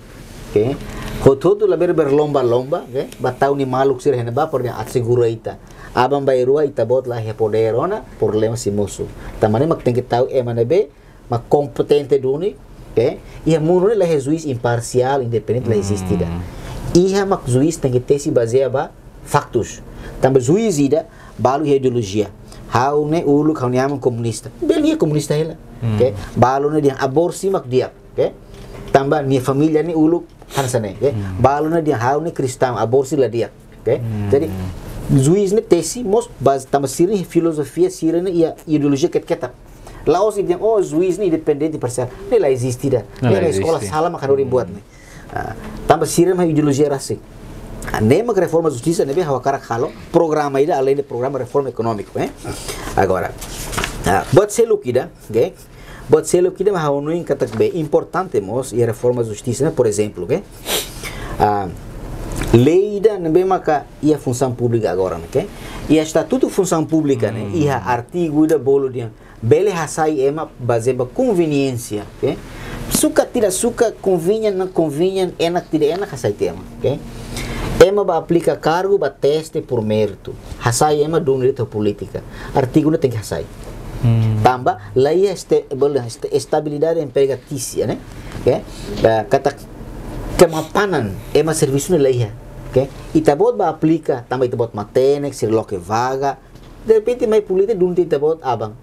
Todo la berlomba-lomba, batau ni maluk sir hena ba por assegura ita. abang bairua itabot lah poderona problema si moço tamane mak tem que tahu manabe mak competente duni okay ia mundo lah juiz imparcial independente lah existida ia mak juiz tem que ter se baseia ba factos também juiz ida balu ideologia how ne ulu kau niaman komunista belia komunista ela okay balu ne dia aborsi mak dia okay tambah minha família ni ulu hansane okay balu ne dia how ne cristão aborsi lah dia okay jadi juiz ne tesi mos base tambah sirine filosofia sirine ia ideologia ket-ketat Laos dia oh juiz ni independente parcial nem lá existe dah nem na escola sala mak kadori buat ni tambah sirine mah ideologia rasik nem mak reforma justiça nebe hawa karak halo programa ida além de programa reforma econômico agora buat selo kida okay buat selo kida mah hawa nuin katak be importante mos ia reforma justiça por exemplo okay lei da nebe maka ia função pública agora okay ia estatuto função pública né ia artigo da bolo dia bele hasai ema baseada conveniência okay suka tidak suka convenient não convenient enak tidak enak hasai tema okay ema ba aplica cargo ba teste por mérito hasai ema do direito política artigo não tem que hasai tambah lei estabilidade empregatícia né okay kata kemapanan ema serviço na lei okay itabot ba aplica tambah itabot matenek sirloke vaga de repente mai política dun itabot abang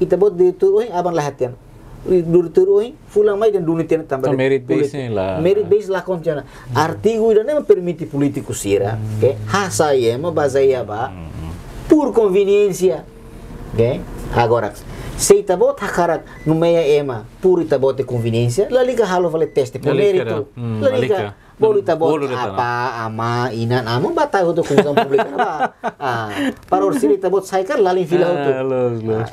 itabot diretor oi abang lahatian diretor oi fulang mai dan dunitian tambah merit base lah merit base lah koncana artigo ida nem permite político sira okay hasai ema baseia ba por conveniência okay agora se itabot hakarak no meia ema por itabot de conveniência la liga halo vale teste por mérito la liga bolu itabot apa ama inan ama batai untuk função pública ba para orsi itabot saikar lalin fila untuk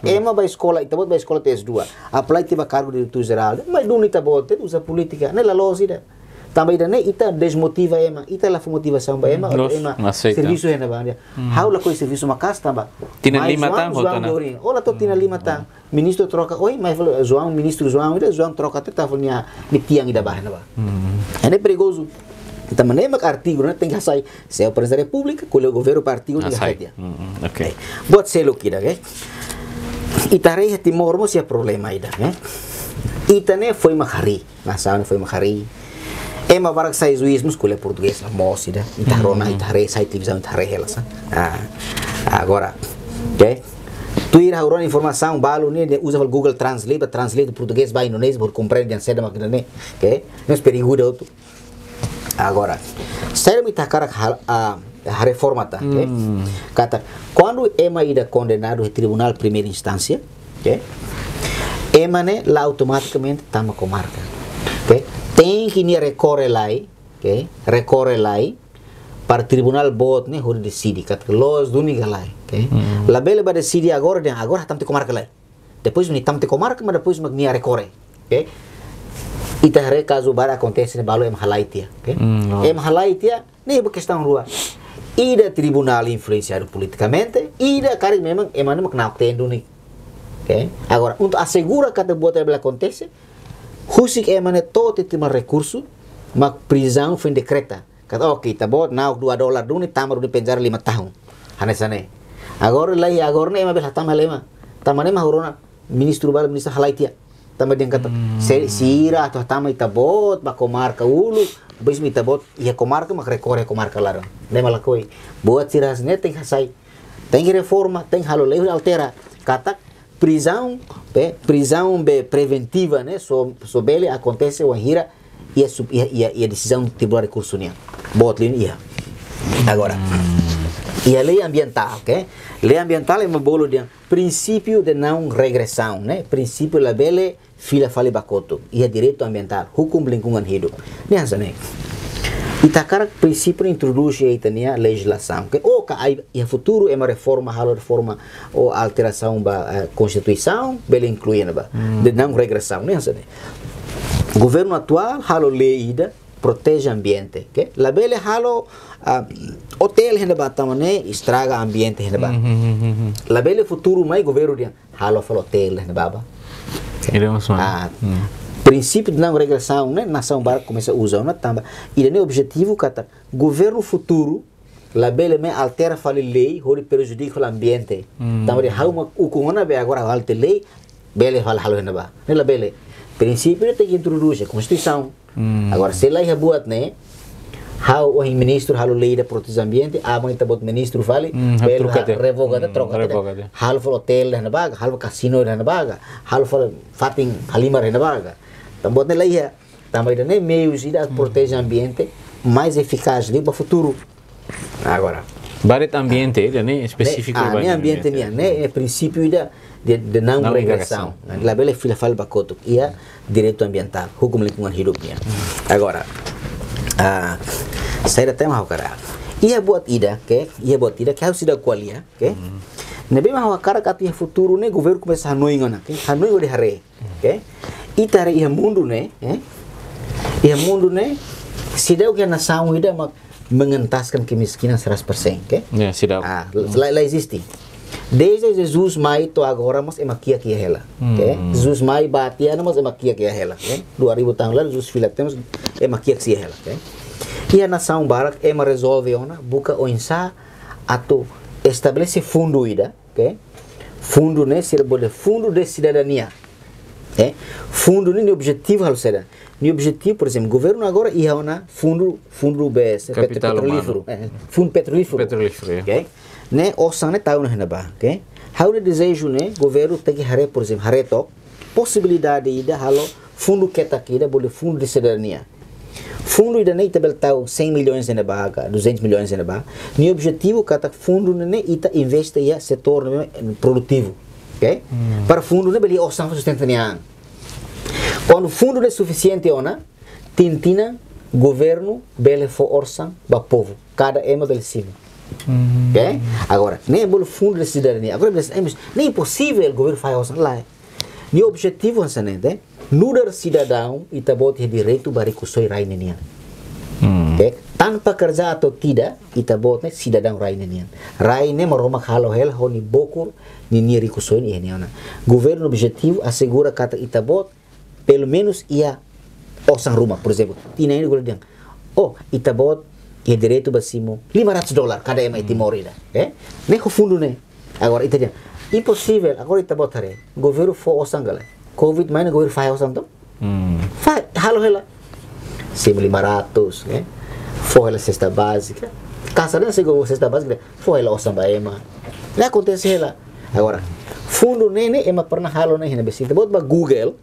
ema ba escola itabot ba escola TS2 apply tiba cargo de diretor geral mas dun itabot usa política ne la losida também ida ne ita desmotiva ema ita la motivação ba ema serviço hena ba how la coi serviço makas tamba tina 5 tang hotana ola to tina 5 tang ministro troca oi mas João ministro João ida João troca te tavolnya di tiang ida bahna ba é perigoso também nem mak artigo né tem que sair se é o presidente da república com o governo partido de Haiti okay bot selo kida okay itarei Timor mo sia problema ida né itane foi mahari nasan foi mahari ema barak sai juiz mus escola português la mosida itarona itarei sai televisão itarei ela agora okay tu ir a uma informação balo ne usa o Google Translate para translate português para indonésia por compreender a seda máquina né okay não é perigoso outro agora sério me tacar a reforma tá okay kata quando ema ida condenado no tribunal primeira instância okay ema ne lá automaticamente tama comarca okay tem que ir recorrer lá okay recorrer lá para tribunal bot ne hor decide kata los do nigalai okay la bela ba decide agora tamte comarca lá depois ni tamte comarca mas depois mag nia recorrer okay ita re caso bara acontece ne balo em halaitia okay em halaitia nem é questão rua ida tribunal influenciado politicamente ida cari memang emane mak nak tendo ni okay agora untuk assegura que bota bela acontece husik emane todo tem recurso mak prisão foi decreta kata ok tá bot na $2 duni tamar di penjara 5 tahun hanesane agora lá agora nem bela tama lema tamane mah urona ministro bala ministro halaitia tama dia kata sira atau tama itabot ba comarca ulu bes itabot ia comarca mak recorre comarca larang nem malakoi buat siras ne tem hasai tem reforma tem halo lei altera kata prisão preventiva né so bele acontece o hira ia decisão do tribunal de recurso nia bot lin ia agora e a lei ambiental, ok? Lei ambiental é uma bolo de princípio de não regressão, né? Princípio la bele fila fale bakoto, e é direito ambiental, hukum lingkungan hidup. Nih né? Itacar princípio introduz aí a legislação, que ou que futuro é uma reforma, ou alteração da Constituição, bele incluindo de não regressão, né? Governo atual halo lei ida protege ambiente, ok? La bele halo hotel hena batamane estraga ambiente hena ba. La bele futuro mai governo dia halo falo hotel hena baba. Princípio de não regressão, né? Nação bara começa a usar uma tamba. E o objetivo kata governo futuro la bele me altera fale lei, hori prejudica o ambiente. Então, o corona be agora alte lei, bele fala halo hena ba. Ne la bele. Princípio tem que introduzir a Constituição. Agora, se lá buat né, how o ministro halo lei da proteção ambiente, a mãe tabot ministro fale, bele revogada troca. Halo falo hotel hena baga, halo casino hena baga, halo falo fating halimar hena baga. Então, bot ne lei é, também né meios de proteger ambiente mais eficaz para o futuro. Agora, Baret ambiente, né? Específico. Ne ambiente né? É princípio de não regressão. La bela fila fala bacoto, ia direito ambiental, hukum lingkungan hidupnya. Agora, saya datang mau cara. Ia buat ida, que harus ida kualia, que. Nebe mau cara kati futuro ne governo começa Hanoi ngona, que Hanoi ode hare, que. Itare ia mundo ne, ia mundo ne, se deu que a nação ida mengentaskan kemiskinan 100%, que. Ya, sidau. Lá existe. Desde Jesus mai to agora mas emakia kia hela, okay? Jesus mai batiana mas emakia kia hela, okay? 2000 tahun lalu Jesus filat temos emakia kia hela, okay? E a nação barak ema resolve ona buka oinsa atau estabelece fundo ida, okay? Fundo ne ser boleh fundo de cidadania, okay? Fundo ni objetivo hal seda. Ni objetivo, por exemplo, governo agora ia ona fundo BS petrolífero, fundo petrolífero, okay? Ne osang ne tahu ne ba, okay? How ne desejo ne governo tem que hare, por exemplo, hare to possibilidade ida halo fundo kita boleh fundo de cidadania. Fundo ida ne tabel tahu 100 milhões ne ba, 200 milhões ne ba. Ni objetivo kata fundo ne ita investe ya setor produtivo, okay? Para fundo ne beli osang sustentanian. Quando o fundo é suficiente, ona, tintina governo bele for orçam ba povo, cada ema bele cima. Okay? Agora, nem é bolo fundo de cidadania. Agora, nem é impossível o governo fazer orçam lá. O objetivo é né? Nudar cidadão e tabot direito para recusar rainenia. Okay? Tanpa kerja atau tidak, kita bot ne cidadão rainenia. Raine maroma halo hel honi bokur ni recusar ini ona. Governo objetivo assegura kata kita bot pelo menos ia orçam rumah, por exemplo. Tina ini gue bilang, oh, kita bot ia direito basimo $500 cada ema Timor ida, ne ho fundo ne. Agora ita dia, impossível. Agora ita bot hare, governo fo orçam gala. Covid mana governo faz orçam to? Faz, halo hela. Sim 500, fo hela cesta básica. Casa não chegou cesta básica, fo hela orçam ba ema. Não acontece hela. Agora, fundo ne ema pernah halo ne hina besi. Ita bot ba Google,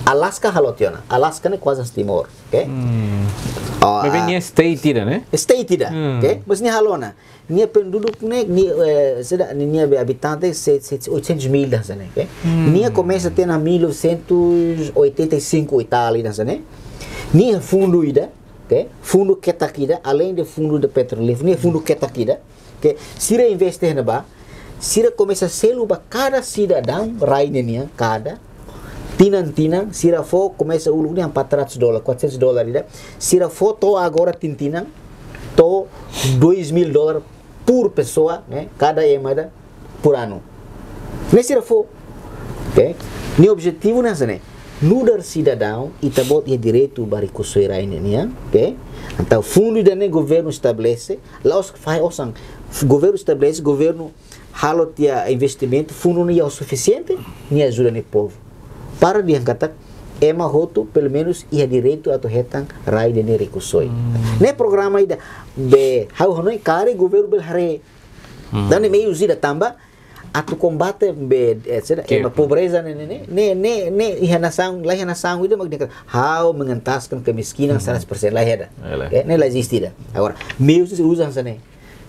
Alaska halotiona. Alaska ne quase Timor, okay? Mas ni state tidak, né? State tidak, okay? Mas ni halona. Ni penduduk ne ni ni habitante 800 mil dah sana, okay? Ni começa a ter na 1985 Itália dah sana. Ni fundo ida, okay? Fundo ketakida, além de fundo de petróleo, ni fundo ketakida, okay? Sira investe na ba, sira começa a selo ba cada cidadão rainenia cada Tinan, sira fo começa o lucro $400, $400 ida. Sira fo to agora tintinan to $2,000 por pessoa, né? Cada emada por ano. Nesse fo, okay? Ni objetivo nessa, né? Nudar cidadão e tabot é direito para recosoira ini, okay? Então fundo da ne governo estabelece, lá os faz osang governo estabelece, governo halo tia investimento, fundo não é o suficiente, nem ajuda ne povo. Para diangkat ema hotu pelo menos ia direito atau hetang rai de recusoi. Ne programa ida be how honoi kare governo bel hare. Dan meio zida tamba atu combate be ema pobreza ne ia nação lá ia nação ida magdekat how mengentaskan kemiskinan 100% lá heda. Ne lá existida. Agora meio se usam sane.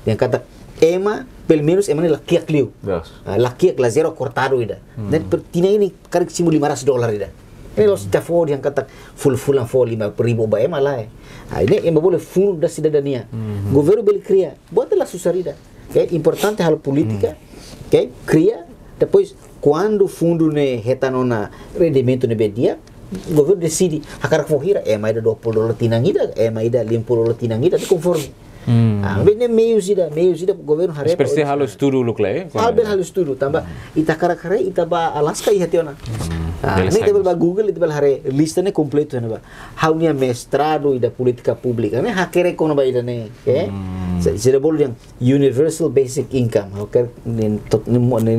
Diangkat ema pelo menos ema laki akliu. Laki la zero cortado ida. Dan tina ini karik simu $500 ida. Ini los tafo yang kata full fo 5,000 ba ema lah. Ini ema boleh fundo da cidadania. Governo bel cria, bota sussarida. Okay? Importante hal política. Okay? Cria, depois quando fundo ne retanona rendimento ne bedia, governo decide akar fohira ema ida $20 tinangida, ema ida $50 tinangida, conforme. Ne meio zida governo harap. Seperti halo estudo lukle. Halo estudo tambah ita karakare ita ba Alaska ia tiona. Ne tebel ba Google tebel hare lista ne completo ne ba. Haunia mestrado ida política pública ne hakere kono ba ida ne, Sira bolo yang Universal Basic Income. Eu quero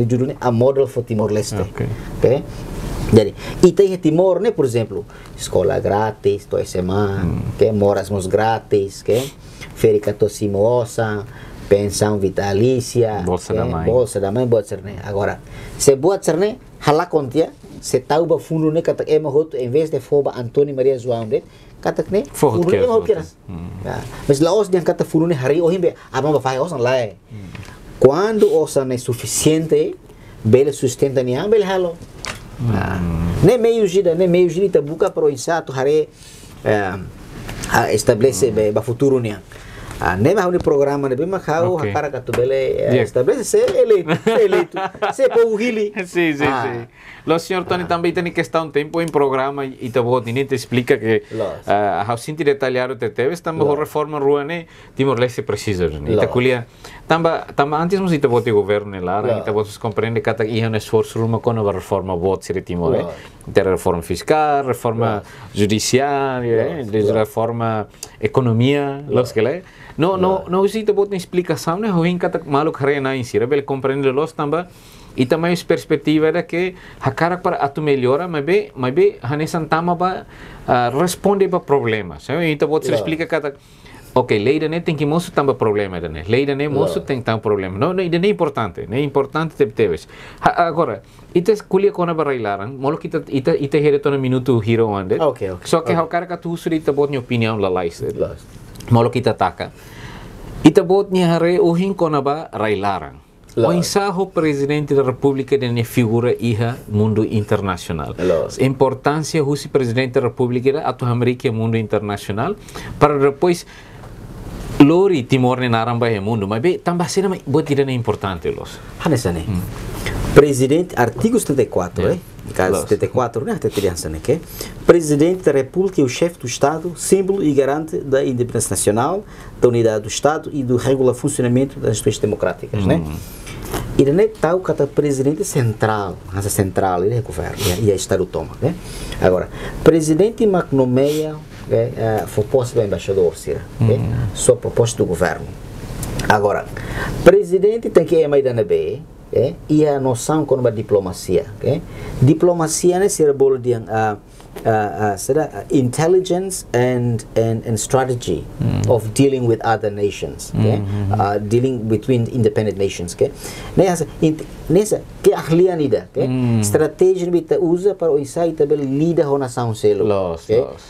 judulnya a model for Timor-Leste. Okay? Jadi, ita em Timor, né, por exemplo, escola grátis, toda semana, que morasmos grátis, que fericato simosa, pensão vitalícia, bolsa da mãe, agora, se boa cerne, hala contia, se tauba fundo né, kata ema hoto, em vez de foba Antônio Maria João, né, kata né, fundo ema hoto kira. Mas lá os dia kata fundo né, hari ohimbe, abang bafai osan lá. Quando osan é suficiente, bele sustenta niang, bele halo. Nem meio gira tá buka para o insato hare estabelece ba futuro niang. Nem mais um programa, nem mais how a cara que tu bele estabelece ser eleito, ser povo hili. Sim. O senhor Tony também tem questão tempo em programa e tá bom, nem te explica que a sinti detalhado te teve, está mejor reforma rua né, Timor-Leste precisa, né? Ita culia, tamba antes nos ita bote governo lá, ita bote compreende que ia um esforço ruma com a reforma bot ser Timor, ter reforma fiscal, reforma judiciária, reforma economia, los que le. Não existe boa explicação, né? Hoje cada malu kare na insira, bele compreende los tamba e também a perspectiva é que a cara para a tu melhora, mas bem hanesan tama ba responde para problemas. Então boa explica cada lei né tem que mostrar tamba problema né. Lei né mostra tem tão problema. Não é importante, né? Importante teves. Agora, ita kuliah kona barailaran, molo kita ita hereto na minuto hero ande. Só que a cara que tu usuri ita boa opinião la lais. Molo kita taka. Ita bot ni hare uhin kona ba railaran. O ensajo presidente da República de figura iha mundo internacional. Importância husi presidente da República da atu América mundo internacional para depois lori Timor ne naramba e mundo, mas be tambah sena bot ida importante los. Hanesane. Presidente artigo 74, caso 74, né, até criança, né, que Presidente da República é o chefe do Estado, símbolo e garante da independência nacional, da unidade do Estado e do regular funcionamento das instituições democráticas, né? E não é tal que o presidente central, essa central, ele é o governo, e é o Estado toma, né? Agora, presidente nomeia, foi posto do embaixador, só proposta do governo. Agora, presidente tem que ir mais da NB, e a noção como a diplomacia, diplomacia né será bolo de será intelligence and strategy of dealing with other nations, dealing between independent nations, nessa que ahlian ida, estratégia que usa para o ensaio também lida com a nação selo,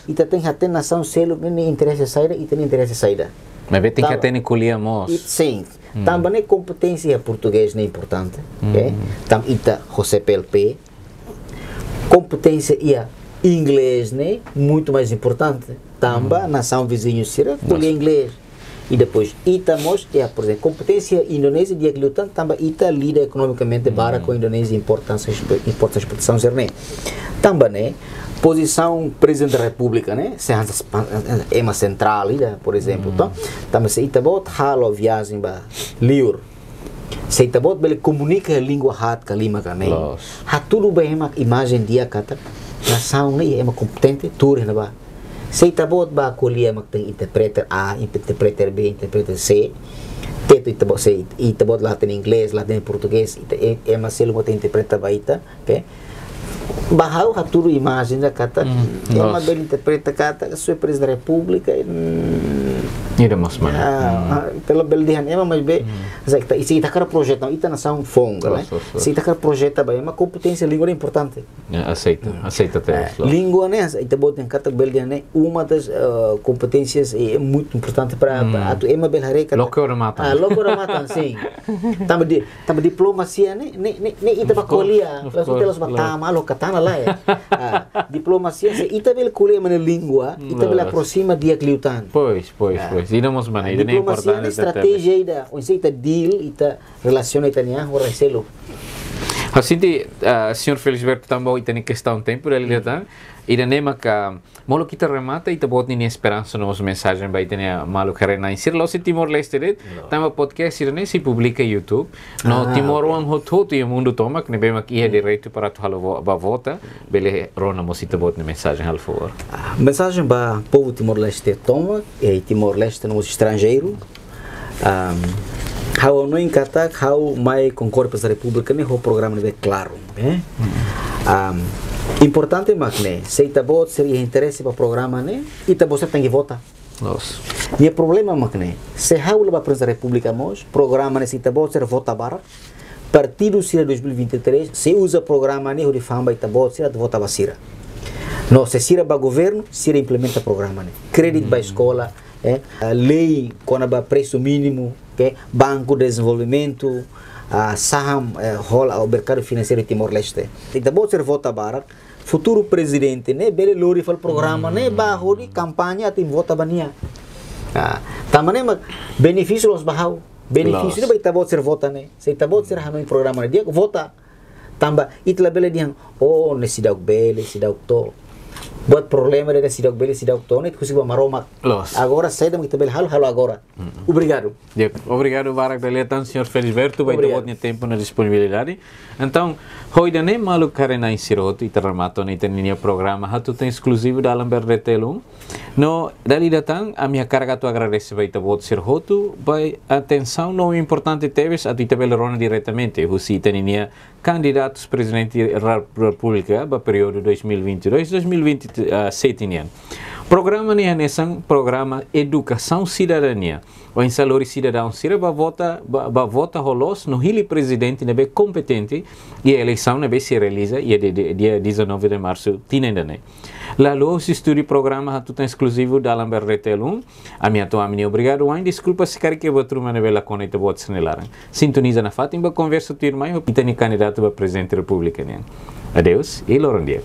e tem até nação selo nem interesse saída e tem interesse saída. Mas tem que ter colhemos. Sim. Também competência português é importante. Também ita José PLP. Competência inglês né muito mais importante. Também nação vizinho será colher inglês. E depois ita mostra por exemplo competência indonésia de lutar também ita lida economicamente para com a Indonésia importância exportação zerne. Também né posição presidente da República, né? Se é uma central, por exemplo, então, também se itabot halo viagem ba liur, se itabot bele comunica a língua hat kalima kane, tudo bem uma imagem dia kata, nação né é uma competente tur né ba, se itabot ba colher mak tem interpreter A, interpreter B, interpreter C, teto itabot lá tem inglês, lá tem português, é uma célula que interpreta ba ita, ok? Bahau haturu imagem da kata é uma bela interpreta kata sua presidente da República ida mas mana pela beldihan é mais bem se ita cara projeto não ita nação fonga né se ita cara projeto bem uma competência língua é importante aceita até língua né ita bota em kata beldihan né uma das competências é muito importante para é uma bela reca loucura matan sim também diplomacia né ita bacolia pelos batama lokatana lá diplomacia se ita bel colher mana língua ita bel aproxima dia cliutan pois iramos mana ida nem importante estratégia ida o ita deal ita relaciona ita nia o recelo assim senhor Felisberto também tem questão tempo ele tá ida nema ka molo kita remata ita bot ni esperança nos mensagem vai ter malu karena insir lo se Timor-Leste tama podcast ida se publica YouTube no Timor wang hoto e mundo toma que bem aqui é direito para tu halo ba vota bele rona mosita bot ni mensagem al favor mensagem ba povo Timor-Leste toma e Timor-Leste nos estrangeiro How no encata, how mai concorre para a República, nem o programa é claro. Importante mas né, se itabo seria interesse para o programa né, itabo você tem que votar. E o problema mas né, se how leva para a República mos, programa né, se itabo ser vota bara, partido sira 2023, se usa programa né, o de fama itabo sira de vota basira. Não, se sira para governo, sira implementa programa né, crédito para escola, a lei quando há preço mínimo, banco de desenvolvimento, Saham rola ao mercado financeiro de Timor-Leste. Então, pode ser vota bara, futuro presidente, né? Bele lori fal programa, né? Barro de campanha até vota bania. Também mas benefício los barrau, benefício não vai tá ser vota né? Se tá pode ser hanoi programa né? Dia vota. Tamba itla bele diang, oh necessidade bele, necessidade to. Buat problema da sidok beli sidok tone itu kusiba maromak. Agora sai da muito bel halo agora. Obrigado. Obrigado Barak Daletan, Sr. Felisberto, vai ter outro tempo na disponibilidade. Então, hoje nem malu karena insiroto e terramato nem tem programa, hatu tem exclusivo da Lambert Retelum. No dali datang a minha carga tu agradece vai ter voto ser hotu, vai atenção no importante teves a tu tabela rona diretamente, o si tenia candidatos presidente da República para período 2022-2027. Programa ni hanesan programa educação cidadania. O insalori cidadão sira ba vota holos no hili presidente nebe competente e a eleição nebe se realiza e dia 19 de março tinendane. La los estudi programa hatu tan exclusivo da Lambert Retelum. A minha to amini obrigado ain desculpa se quer que outro manebe la conecta bot senelar. Sintoniza na fatim ba conversa tir mai o pitani candidato ba presidente da República. Adeus e lorondia.